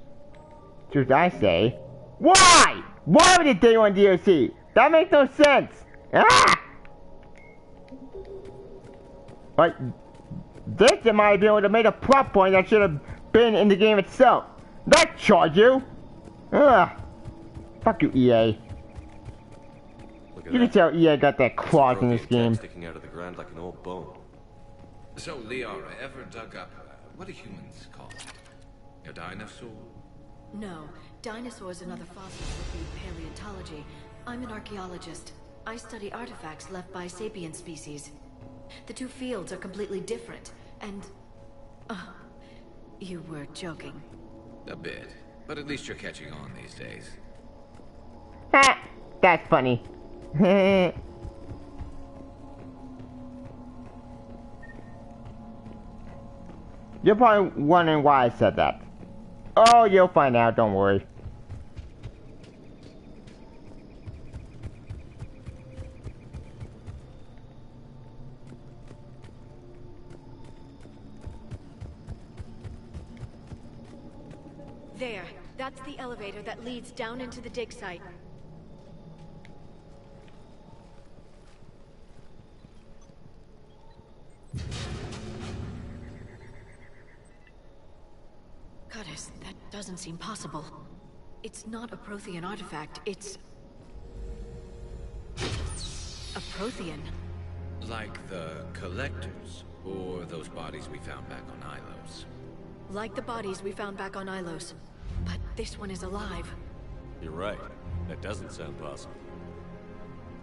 Should I say? Why? Why would it Day 1 DLC? That makes no sense! Ah! But this in my opinion would have made a plot point that should have been in the game itself. Not charge you! Ugh. Fuck you, EA. You can tell EA got that clause in this game. Sticking out of the ground like an old bone. So, Liara, ever dug up, what do humans call it? A dinosaur? No, dinosaurs and other fossils would be paleontology. I'm an archaeologist. I study artifacts left by sapient species. The two fields are completely different, and... you were joking. A bit, but at least you're catching on these days. Ha! That's funny. You're probably wondering why I said that. Oh, you'll find out, don't worry. There, that's the elevator that leads down into the dig site. Curtis, that doesn't seem possible. It's not a Prothean artifact, it's... a Prothean. Like the Collectors, or those bodies we found back on Ilos. Like the bodies we found back on Ilos. But this one is alive. You're right. That doesn't sound possible.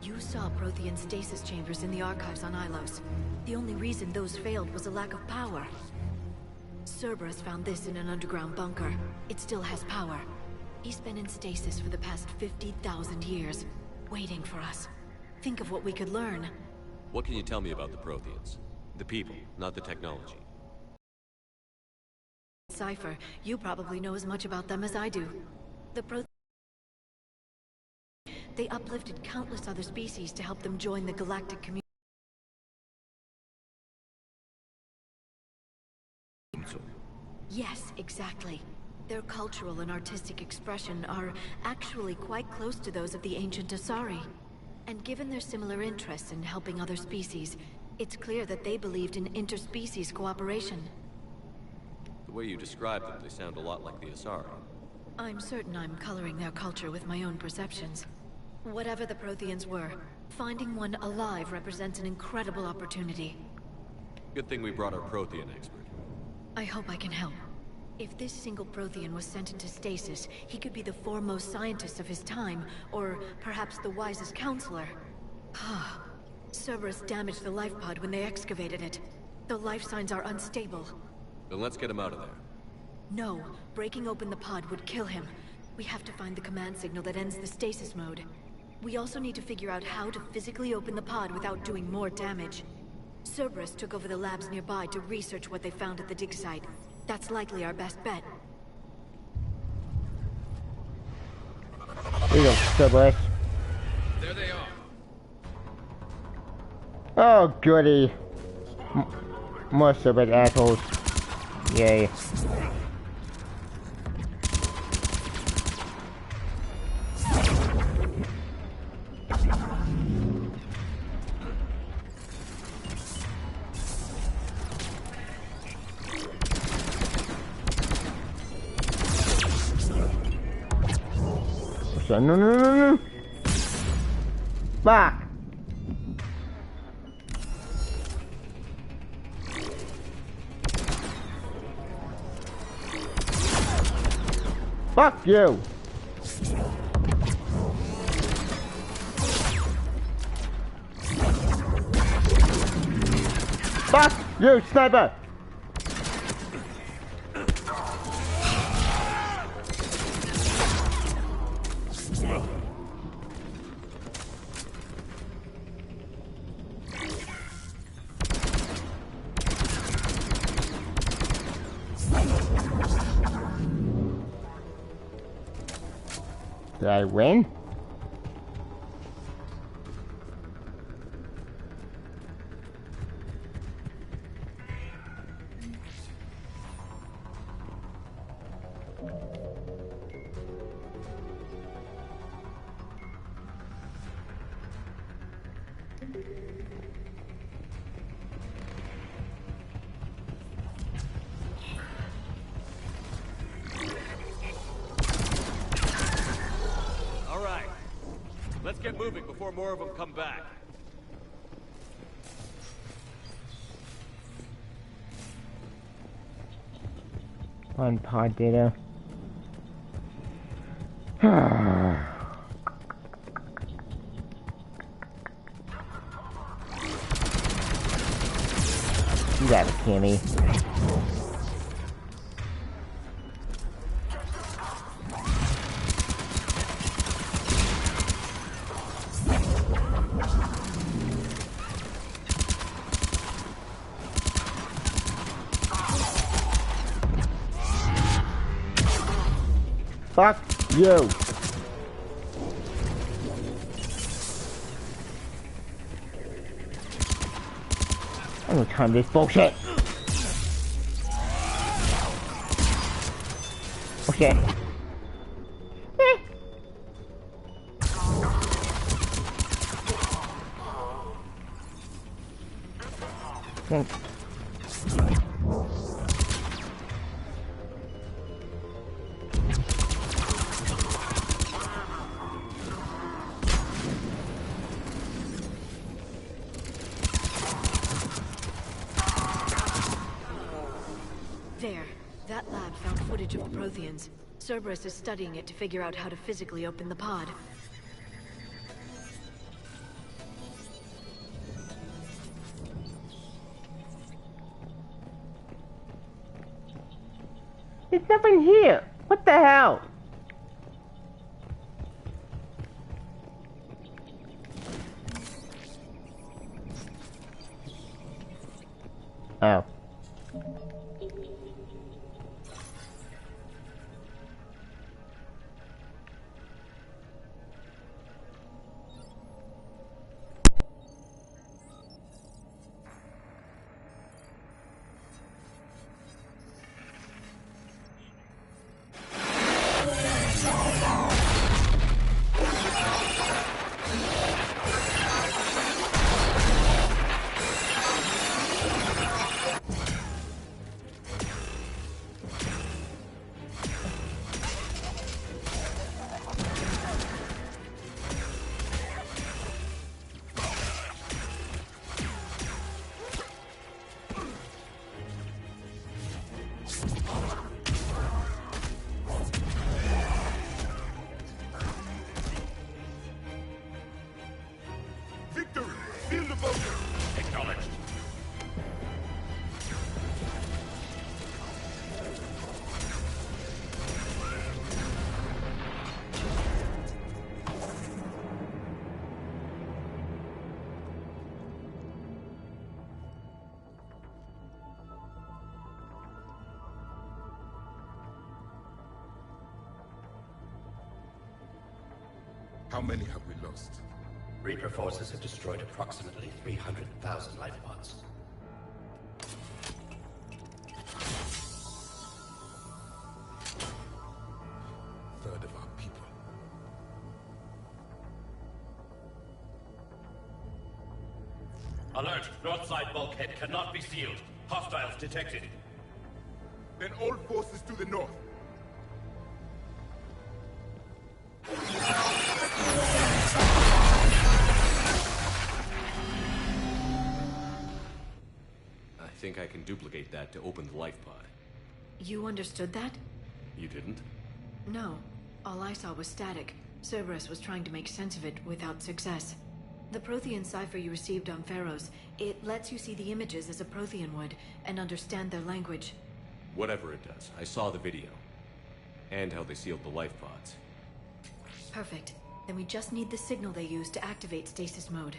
You saw Prothean stasis chambers in the archives on Ilos. The only reason those failed was a lack of power. Cerberus found this in an underground bunker. It still has power. He's been in stasis for the past 50,000 years, waiting for us. Think of what we could learn. What can you tell me about the Protheans? The people, not the technology. Cypher, you probably know as much about them as I do. The Protheans... They uplifted countless other species to help them join the galactic community. Yes, exactly. Their cultural and artistic expression are actually quite close to those of the ancient Asari. And given their similar interests in helping other species, it's clear that they believed in interspecies cooperation. The way you describe them, they sound a lot like the Asari. I'm certain I'm coloring their culture with my own perceptions. Whatever the Protheans were, finding one alive represents an incredible opportunity. Good thing we brought our Prothean expert. I hope I can help. If this single Prothean was sent into stasis, he could be the foremost scientist of his time, or perhaps the wisest counselor. Cerberus damaged the life pod when they excavated it. The life signs are unstable. Then let's get him out of there. No, breaking open the pod would kill him. We have to find the command signal that ends the stasis mode. We also need to figure out how to physically open the pod without doing more damage. Cerberus took over the labs nearby to research what they found at the dig site. That's likely our best bet. There you go, Cerberus. There they are. Oh, goody. More Cerberus assholes. Yay. bullshit. No, no, no, no. Fuck. Fuck you. Fuck you, sniper. Did I win? Let's get moving before more of them come back. On pod data. You got it, Kimmy. Fuck you. I'm gonna time this bullshit. Okay. There. That lab found footage of the Protheans. Cerberus is studying it to figure out how to physically open the pod. There's nothing here. What the hell? Oh. How many have we lost? Reaper forces have destroyed approximately 300,000 life pods. Third of our people. Alert! North side bulkhead cannot be sealed. Hostiles detected. Then all forces to the north. think I can duplicate that to open the life pod. You understood that? You didn't? No. All I saw was static. Cerberus was trying to make sense of it without success. The Prothean cipher you received on Pharaohs, it lets you see the images as a Prothean would, and understand their language. Whatever it does, I saw the video. And how they sealed the life pods. Perfect. Then we just need the signal they use to activate stasis mode.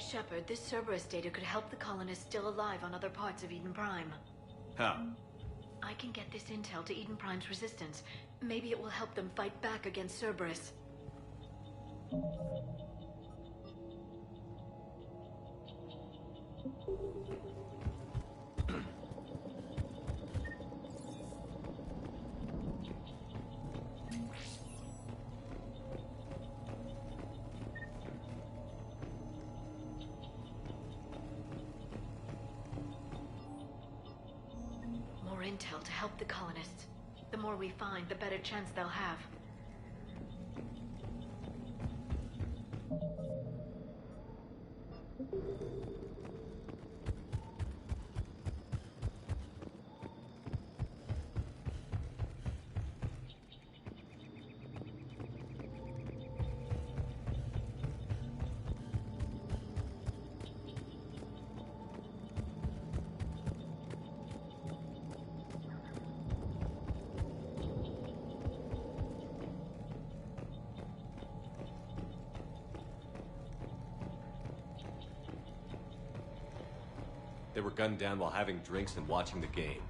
Shepard, this Cerberus data could help the colonists still alive on other parts of Eden Prime. How? I can get this intel to Eden Prime's resistance. Maybe it will help them fight back against Cerberus. Intel to help the colonists. The more we find, the better chance they'll have. They were gunned down while having drinks and watching the game.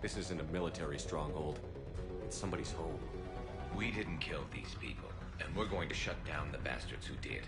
This isn't a military stronghold. It's somebody's home. We didn't kill these people, and we're going to shut down the bastards who did.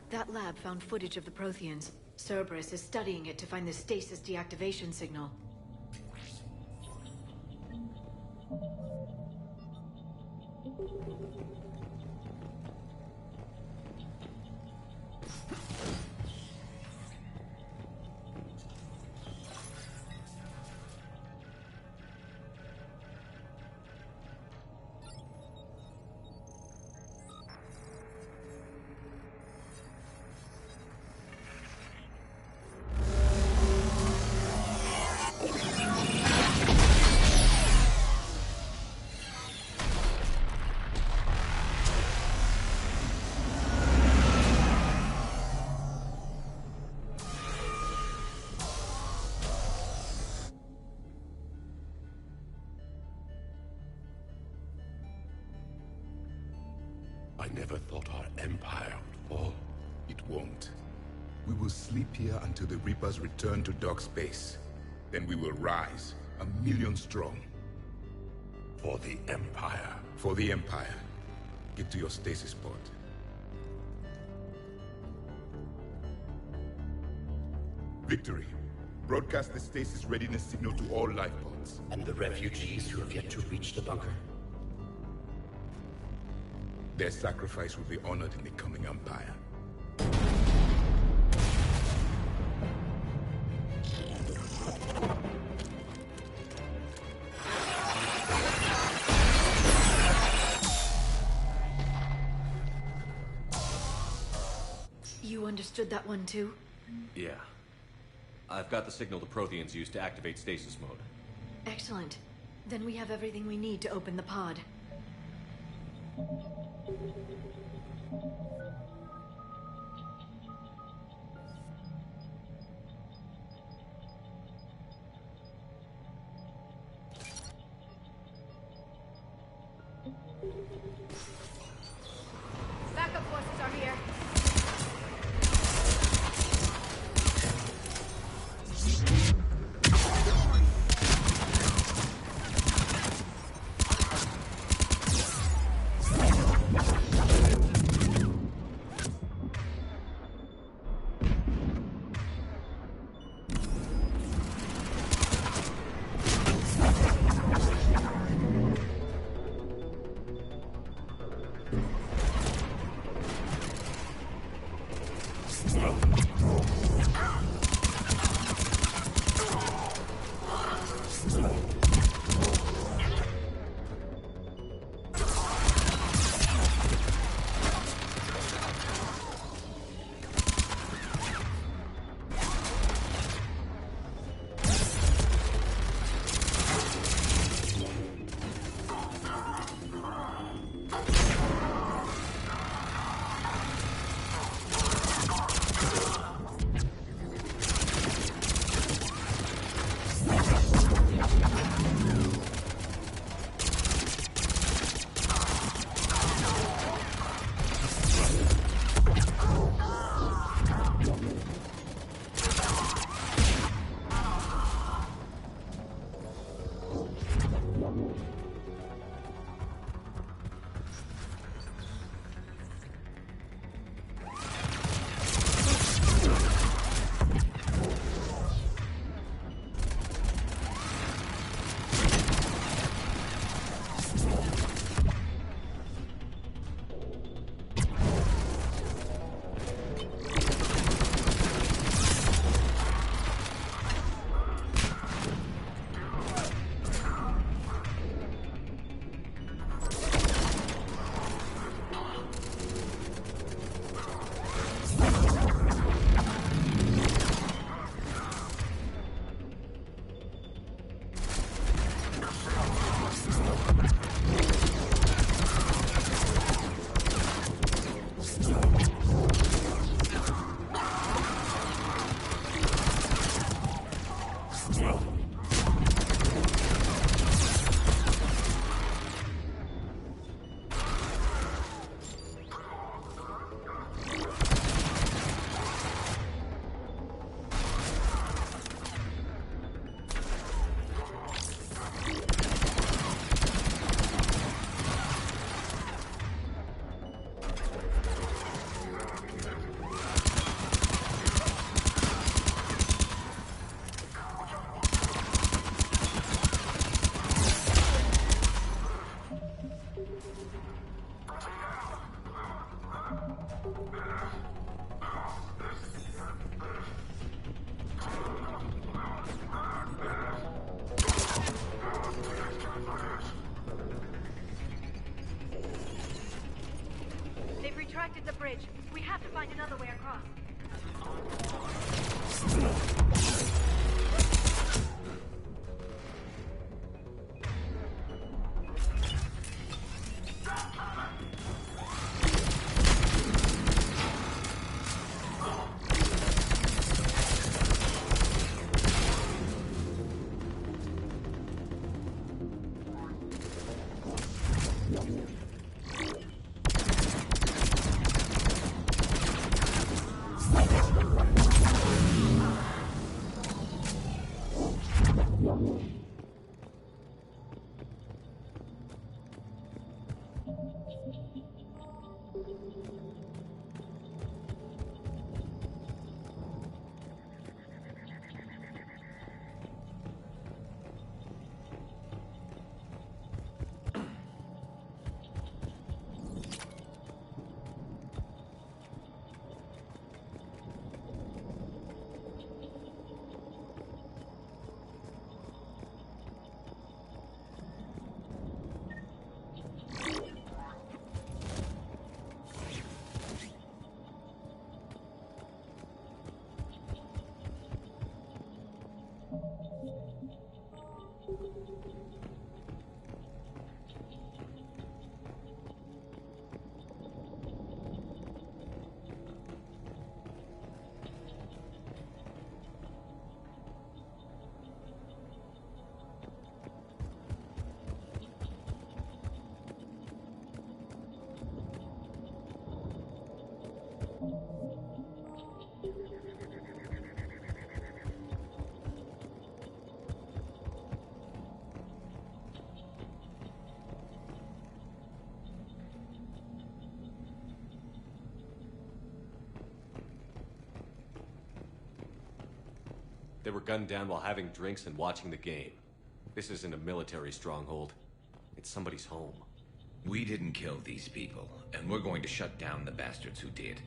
That lab found footage of the Protheans. Cerberus is studying it to find the stasis deactivation signal. I never thought our empire would fall. It won't. We will sleep here until the Reapers return to dark space. Then we will rise, 1,000,000 strong. For the Empire. For the Empire. Get to your stasis pod. Victory. Broadcast the stasis readiness signal to all life pods. And the refugees who have yet to reach the bunker? Their sacrifice will be honored in the coming Empire. You understood that one too? Yeah. I've got the signal the Protheans use to activate stasis mode. Excellent. Then we have everything we need to open the pod. Backup forces are here. They've retracted the bridge. We have to find another way across. They were gunned down while having drinks and watching the game. This isn't a military stronghold. It's somebody's home. We didn't kill these people, and we're going to shut down the bastards who did.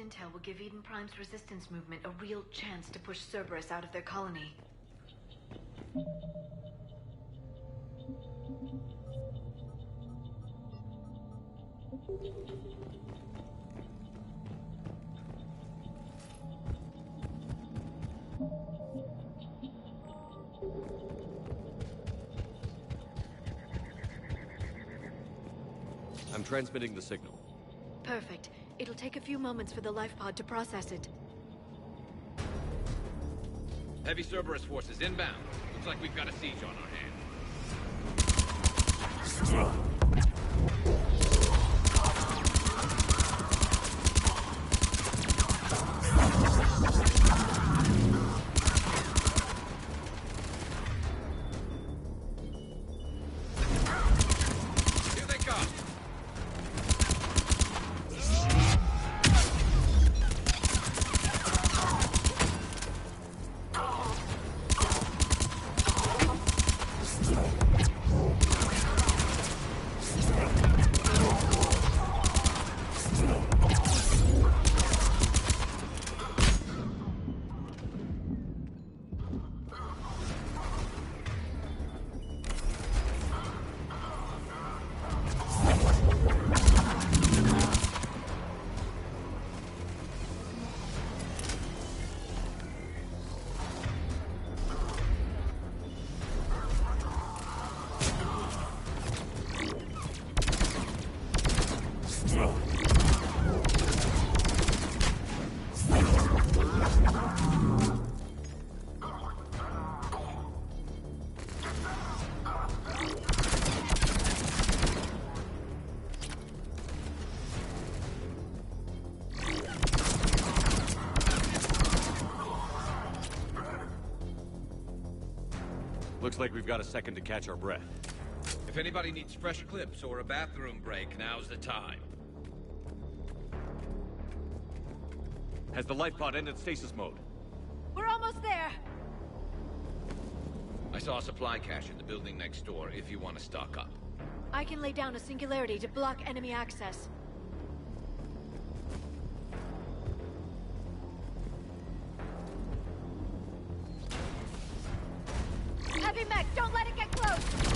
intel will give Eden Prime's resistance movement a real chance to push Cerberus out of their colony. I'm transmitting the signal. Perfect. It'll take a few moments for the life pod to process it. Heavy Cerberus forces inbound. Looks like we've got a siege on our hands. Looks like we've got a second to catch our breath. If anybody needs fresh clips or a bathroom break, now's the time. Has the life pod ended stasis mode? We're almost there! I saw a supply cache in the building next door if you want to stock up. I can lay down a singularity to block enemy access. Heavy mech, don't let it get close!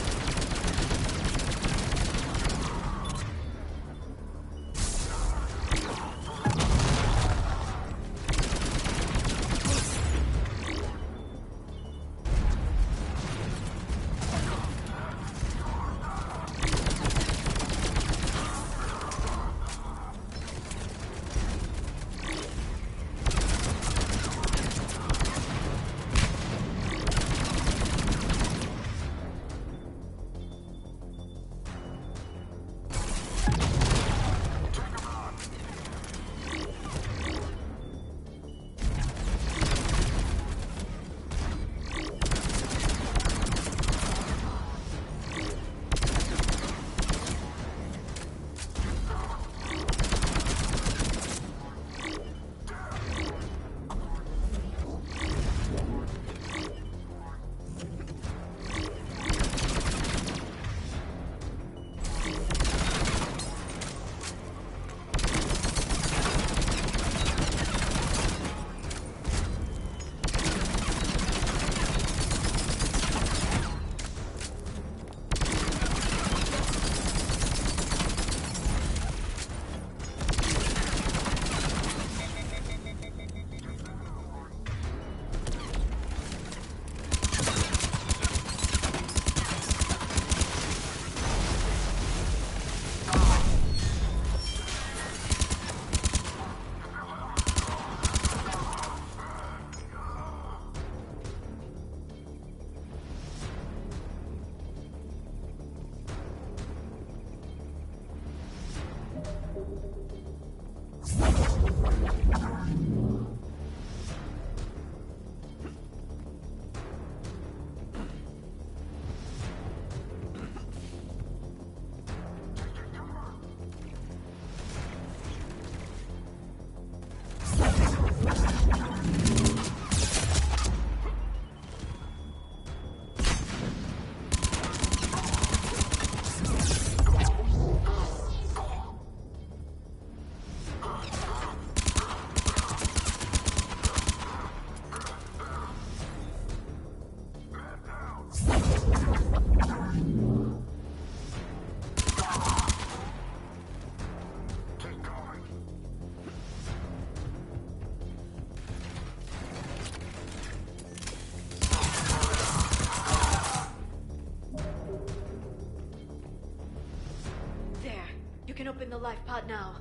You can open the life pod now.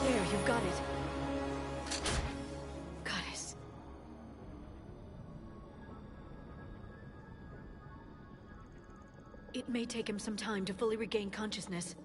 There, you've got it. Goddess. It may take him some time to fully regain consciousness.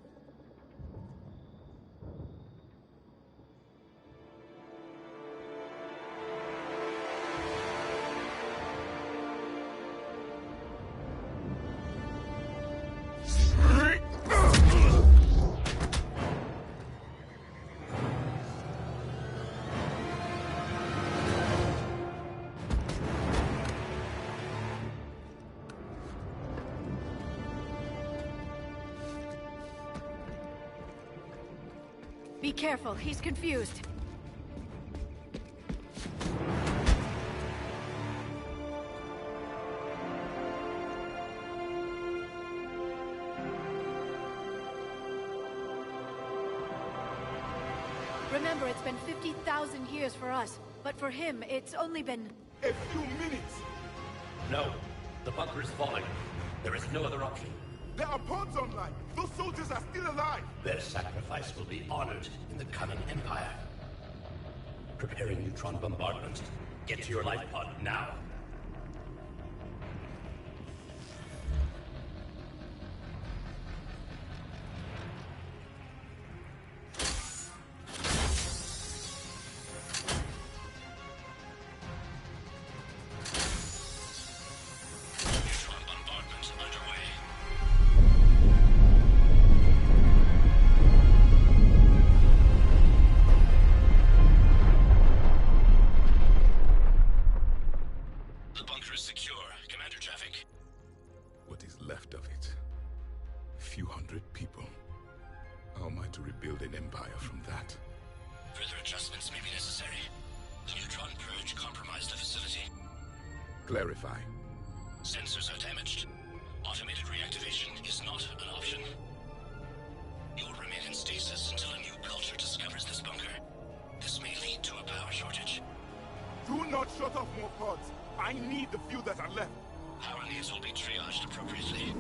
Be careful, he's confused. Remember, it's been 50,000 years for us, but for him, it's only been... A few minutes! No, the bunker is falling. There is no other option. There are pods online! Those soldiers are still alive! Their sacrifice will be honored in the coming Empire. Preparing neutron bombardment. Get to your life pod now. Clarify. Sensors are damaged. Automated reactivation is not an option. You'll remain in stasis until a new culture discovers this bunker. This may lead to a power shortage. Do not shut off more pods. I need the few that are left. Power needs will be triaged appropriately.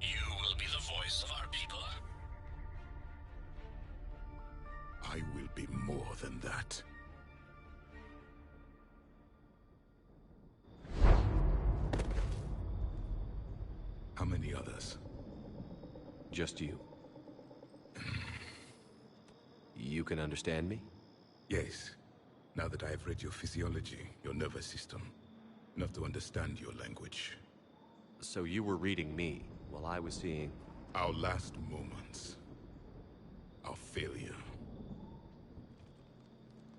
You will be the voice of our people. I will be more than that. How many others? Just you. You can understand me? Yes. Now that I have read your physiology, your nervous system, enough to understand your language. So you were reading me, while I was seeing... Our last moments. Our failure.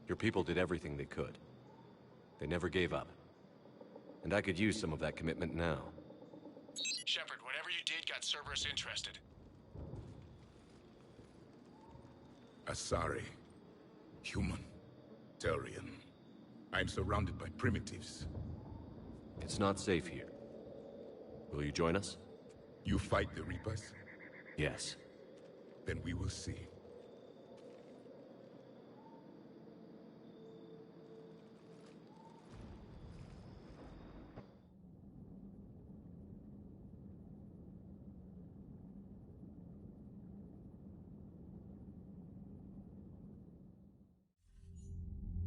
Your people did everything they could. They never gave up. And I could use some of that commitment now. Shepard, whatever you did got Cerberus interested. Asari. Human. Turian. I'm surrounded by primitives. It's not safe here. Will you join us? You fight the Reapers? Yes. Then we will see.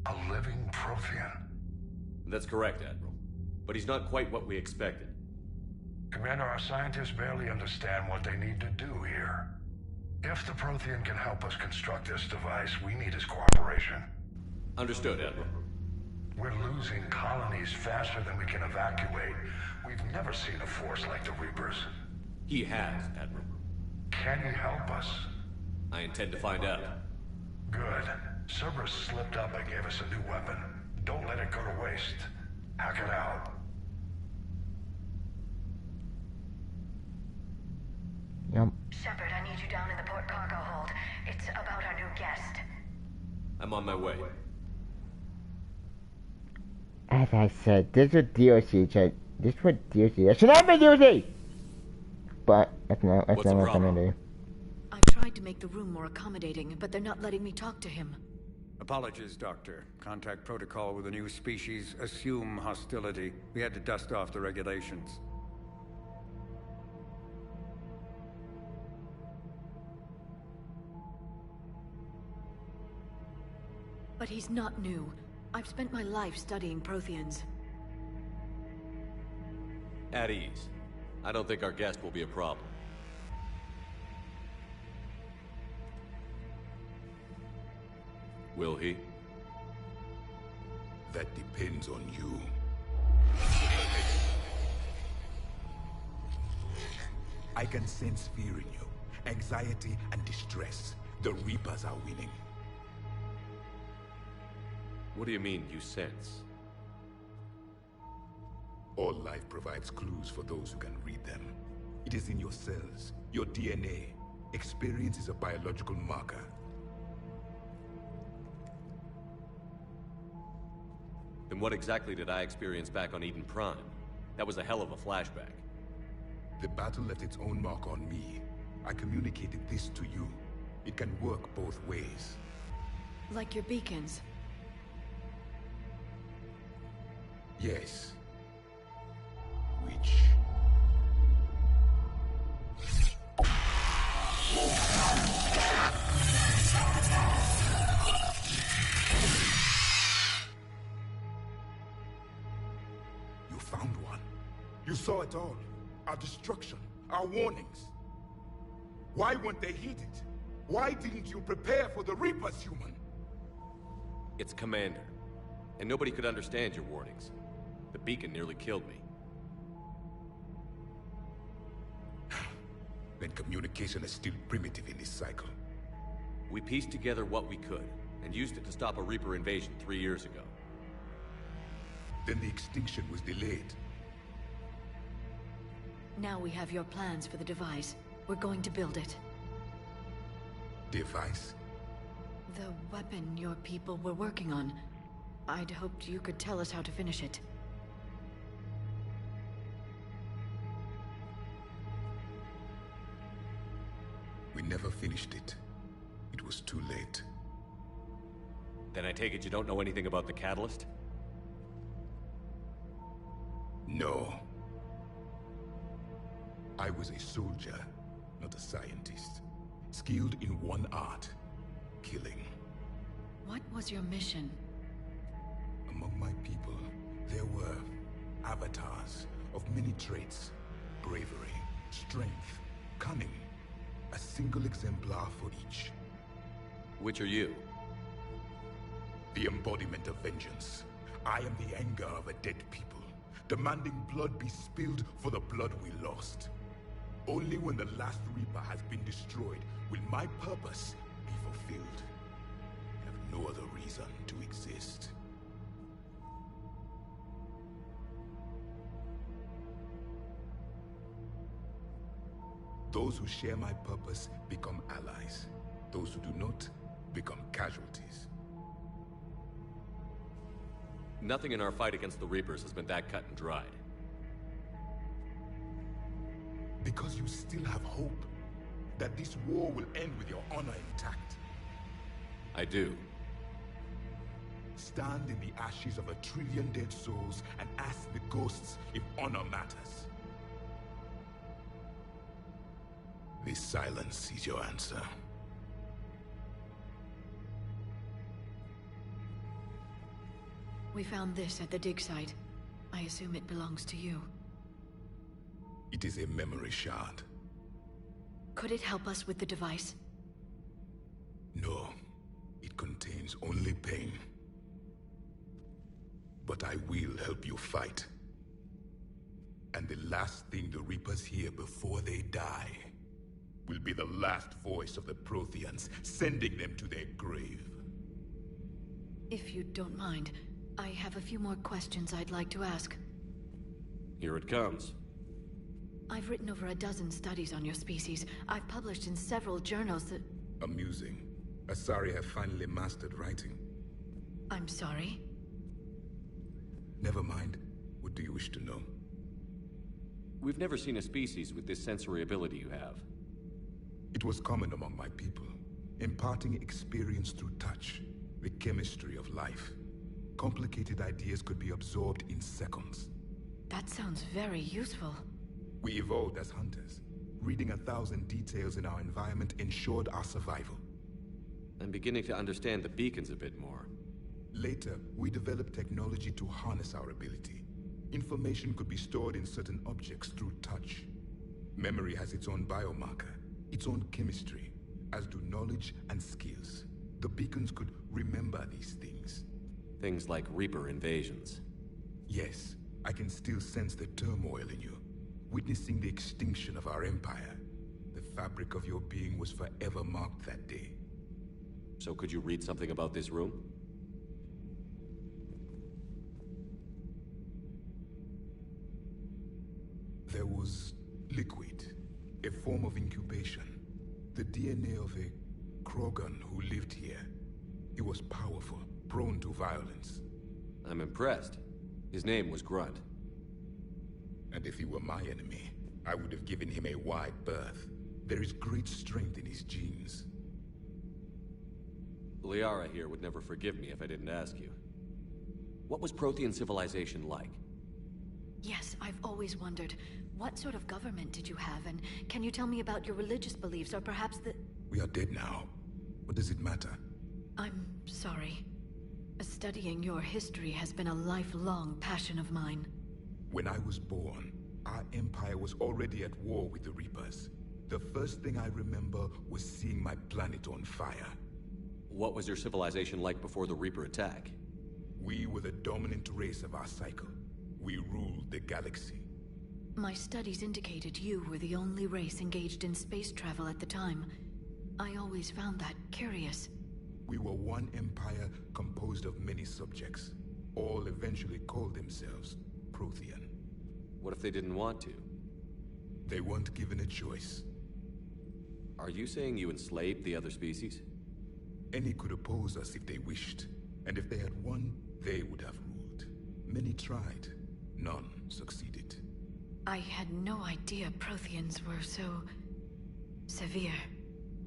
A living Prothean. That's correct, Admiral. But he's not quite what we expected. Commander, our scientists barely understand what they need to do here. If the Prothean can help us construct this device, we need his cooperation. Understood, Admiral. We're losing colonies faster than we can evacuate. We've never seen a force like the Reapers. He has, Admiral. Can he help us? I intend to find out. Good. Cerberus slipped up and gave us a new weapon. Don't let it go to waste. Hack it out. Yep. Shepard, I need you down in the port cargo hold. It's about our new guest. I'm on my way. As I said, this is DLC. This was DLC. It should have been DLC! But, that's not what I'm gonna do. I've tried to make the room more accommodating, but they're not letting me talk to him. Apologies, Doctor. Contact protocol with a new species. Assume hostility. We had to dust off the regulations. But he's not new. I've spent my life studying Protheans. At ease. I don't think our guest will be a problem. Will he? That depends on you. I can sense fear in you. Anxiety and distress. The Reapers are winning. What do you mean, you sense? All life provides clues for those who can read them. It is in your cells, your DNA. Experience is a biological marker. Then what exactly did I experience back on Eden Prime? That was a hell of a flashback. The battle left its own mark on me. I communicated this to you. It can work both ways. Like your beacons. Yes. Which... You found one. You saw it all. Our destruction, our warnings. Why weren't they heeded? Why didn't you prepare for the Reapers, human? It's Commander. And nobody could understand your warnings. The beacon nearly killed me. Then communication is still primitive in this cycle. We pieced together what we could, and used it to stop a Reaper invasion 3 years ago. Then the extinction was delayed. Now we have your plans for the device. We're going to build it. Device? The weapon your people were working on. I'd hoped you could tell us how to finish it. We never finished it. It was too late. Then I take it you don't know anything about the catalyst? No. I was a soldier, not a scientist. Skilled in one art, killing. What was your mission? Among my people, there were avatars of many traits. Bravery, strength, cunning. A single exemplar for each. Which are you? The embodiment of vengeance. I am the anger of a dead people, demanding blood be spilled for the blood we lost. Only when the last Reaper has been destroyed will my purpose be fulfilled. I have no other reason to exist. Those who share my purpose become allies. Those who do not become casualties. Nothing in our fight against the Reapers has been that cut and dried. Because you still have hope that this war will end with your honor intact. I do. Stand in the ashes of 1 trillion dead souls and ask the ghosts if honor matters. This silence is your answer. We found this at the dig site. I assume it belongs to you. It is a memory shard. Could it help us with the device? No. It contains only pain. But I will help you fight. And the last thing the Reapers hear before they die will be the last voice of the Protheans, sending them to their grave. If you don't mind, I have a few more questions I'd like to ask. Here it comes. I've written over a dozen studies on your species. I've published in several journals that... Amusing. Asari have finally mastered writing. I'm sorry? Never mind. What do you wish to know? We've never seen a species with this sensory ability you have. It was common among my people, imparting experience through touch, the chemistry of life. Complicated ideas could be absorbed in seconds. That sounds very useful. We evolved as hunters. Reading 1,000 details in our environment ensured our survival. I'm beginning to understand the beacons a bit more. Later, we developed technology to harness our ability. Information could be stored in certain objects through touch. Memory has its own biomarker, its own chemistry, as do knowledge and skills. The beacons could remember these things. Things like Reaper invasions. Yes, I can still sense the turmoil in you. Witnessing the extinction of our empire. The fabric of your being was forever marked that day. So could you read something about this room? There was liquid, a form of incubation. The DNA of a Krogan who lived here. He was powerful, prone to violence. I'm impressed. His name was Grunt. And if he were my enemy, I would have given him a wide berth. There is great strength in his genes. Liara here would never forgive me if I didn't ask you. What was Prothean civilization like? Yes, I've always wondered. What sort of government did you have, and can you tell me about your religious beliefs, or perhaps the... We are dead now. What does it matter? I'm sorry. Studying your history has been a lifelong passion of mine. When I was born, our empire was already at war with the Reapers. The first thing I remember was seeing my planet on fire. What was your civilization like before the Reaper attack? We were the dominant race of our cycle. We ruled the galaxy. My studies indicated you were the only race engaged in space travel at the time. I always found that curious. We were one empire composed of many subjects. All eventually called themselves Prothean. What if they didn't want to? They weren't given a choice. Are you saying you enslaved the other species? Any could oppose us if they wished. And if they had won, they would have ruled. Many tried. None succeeded. I had no idea Protheans were so... severe.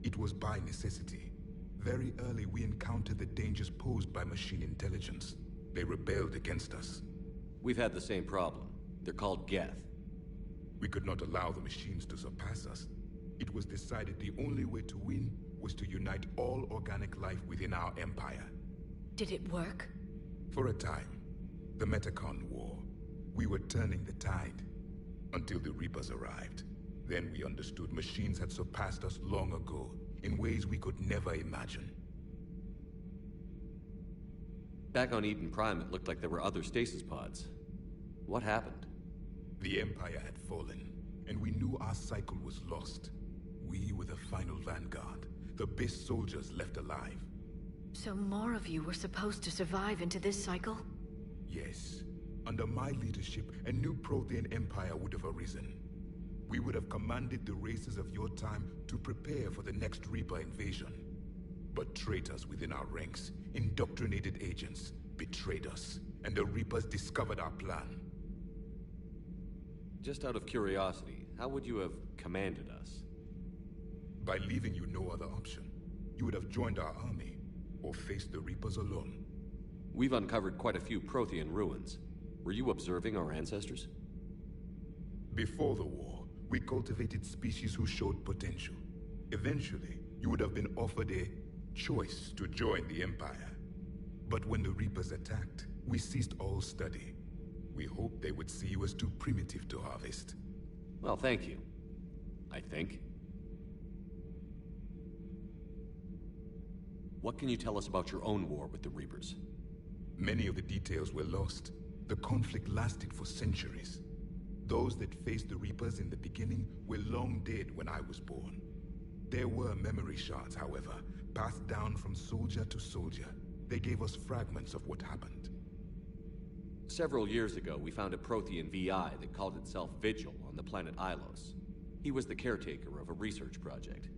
It was by necessity. Very early we encountered the dangers posed by machine intelligence. They rebelled against us. We've had the same problem. They're called Geth. We could not allow the machines to surpass us. It was decided the only way to win was to unite all organic life within our empire. Did it work? For a time. The Metacon War. We were turning the tide. Until the Reapers arrived. Then we understood machines had surpassed us long ago, in ways we could never imagine. Back on Eden Prime, it looked like there were other stasis pods. What happened? The Empire had fallen, and we knew our cycle was lost. We were the final vanguard, the best soldiers left alive. So more of you were supposed to survive into this cycle? Yes. Under my leadership, a new Prothean empire would have arisen. We would have commanded the races of your time to prepare for the next Reaper invasion. But traitors within our ranks, indoctrinated agents, betrayed us, and the Reapers discovered our plan. Just out of curiosity, how would you have commanded us? By leaving you no other option. You would have joined our army, or faced the Reapers alone. We've uncovered quite a few Prothean ruins. Were you observing our ancestors? Before the war, we cultivated species who showed potential. Eventually, you would have been offered a choice to join the Empire. But when the Reapers attacked, we ceased all study. We hoped they would see you as too primitive to harvest. Well, thank you. I think. What can you tell us about your own war with the Reapers? Many of the details were lost. The conflict lasted for centuries. Those that faced the Reapers in the beginning were long dead when I was born. There were memory shards, however, passed down from soldier to soldier. They gave us fragments of what happened. Several years ago, we found a Prothean VI that called itself Vigil on on the planet Ilos. He was the caretaker of a research project.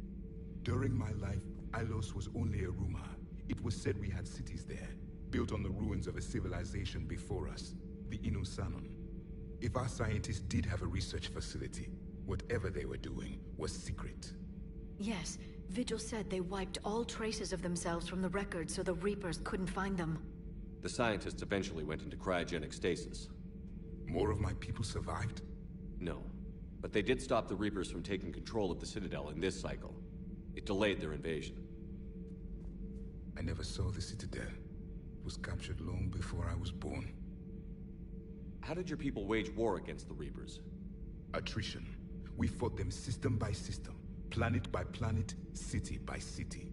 During my life, Ilos was only a rumor. It was said we had cities there, built on the ruins of a civilization before us, the Inusanon. If our scientists did have a research facility, whatever they were doing was secret. Yes, Vigil said they wiped all traces of themselves from the records so the Reapers couldn't find them. The scientists eventually went into cryogenic stasis. More of my people survived? No, but they did stop the Reapers from taking control of the Citadel in this cycle. It delayed their invasion. I never saw the Citadel. It was captured long before I was born. How did your people wage war against the Reapers? Attrition. We fought them system by system, planet by planet, city by city.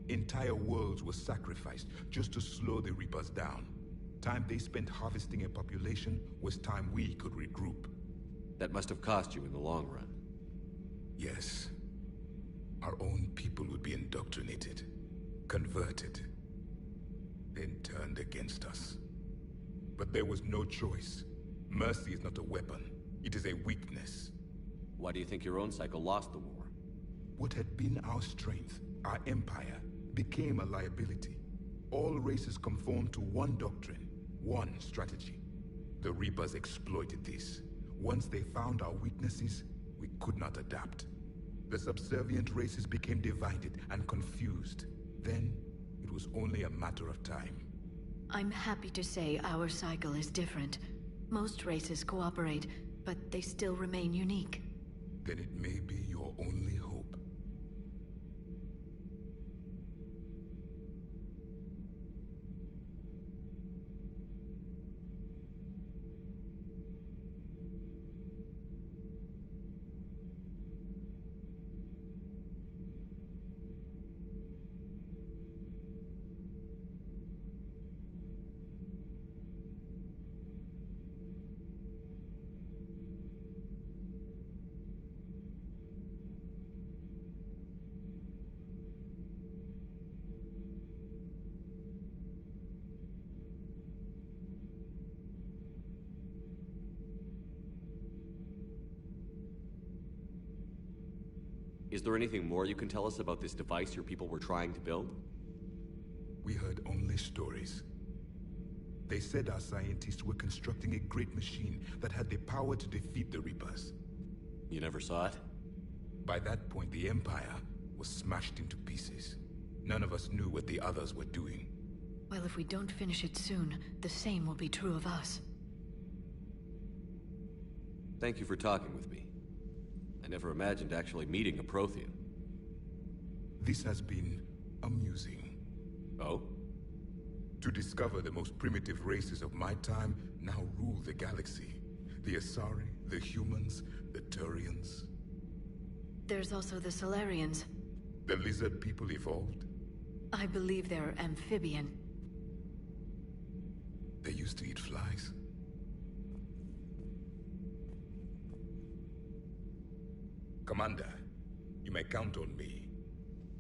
Entire worlds were sacrificed just to slow the Reapers down. Time they spent harvesting a population was time we could regroup. That must have cost you in the long run. Yes. Our own people would be indoctrinated, converted, then turned against us. But there was no choice. Mercy is not a weapon. It is a weakness. Why do you think your own cycle lost the war? What had been our strength, our empire, became a liability. All races conformed to one doctrine, one strategy. The Reapers exploited this. Once they found our weaknesses, we could not adapt. The subservient races became divided and confused. Then, it was only a matter of time. I'm happy to say our cycle is different. Most races cooperate, but they still remain unique. Then it may be your only hope. Is there anything more you can tell us about this device your people were trying to build? We heard only stories. They said our scientists were constructing a great machine that had the power to defeat the Reapers. You never saw it? By that point, the Empire was smashed into pieces. None of us knew what the others were doing. Well, if we don't finish it soon, the same will be true of us. Thank you for talking with me. I never imagined actually meeting a Prothean. This has been amusing. Oh? To discover the most primitive races of my time now rule the galaxy. The Asari, the humans, the Turians. There's also the Solarians. The lizard people evolved? I believe they're amphibian. They used to eat flies. Commander, you may count on me.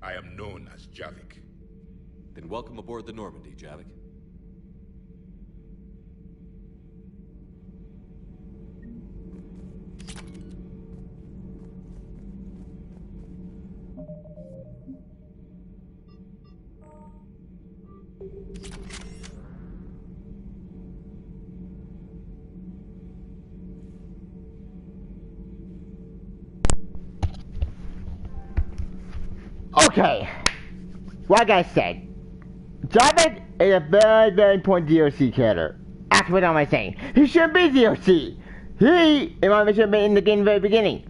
I am known as Javik. Then welcome aboard the Normandy, Javik. Okay, like I said, Javik is a very, very important DLC character. That's what am I saying. He shouldn't be DLC. He, in my opinion, should have been in the game very beginning.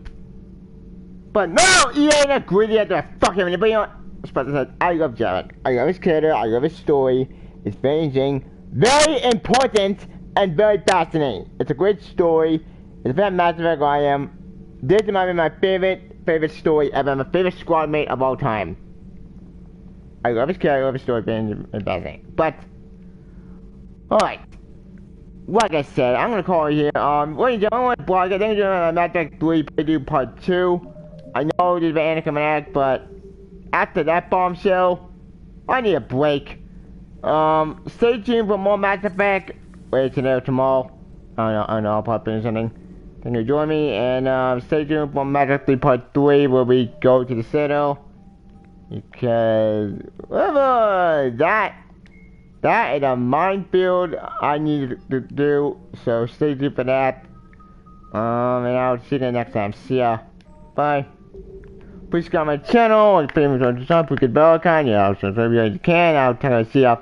But no, EA ain't greedy at the fuck him. But you know what? I love Javik. I love his character. I love his story. It's very interesting, very important, and very fascinating. It's a great story. It's a very Mass Effect I am. This might be my favorite story ever. My favorite squad mate of all time. I love his character, I love his story, and fascinating. But, alright. Like I said, I'm gonna call it here. Ladies and gentlemen, I want to blog it. Thank you for Mass Effect 3 Playthrough Part 2. I know there's been anticlimactic, but after that bombshell, I need a break. Stay tuned for more Mass Effect. Wait till tomorrow. I don't know, I'll probably finish something. Thank you for joining me, and stay tuned for Mass Effect 3 Part 3 where we go to the Citadel. Because that is a minefield I need to do, so stay tuned for that. And I'll see you next time. See ya. Bye. Please subscribe to my channel, like, pay me on the top, click the bell icon, yeah, I'll subscribe if you can. I'll see ya.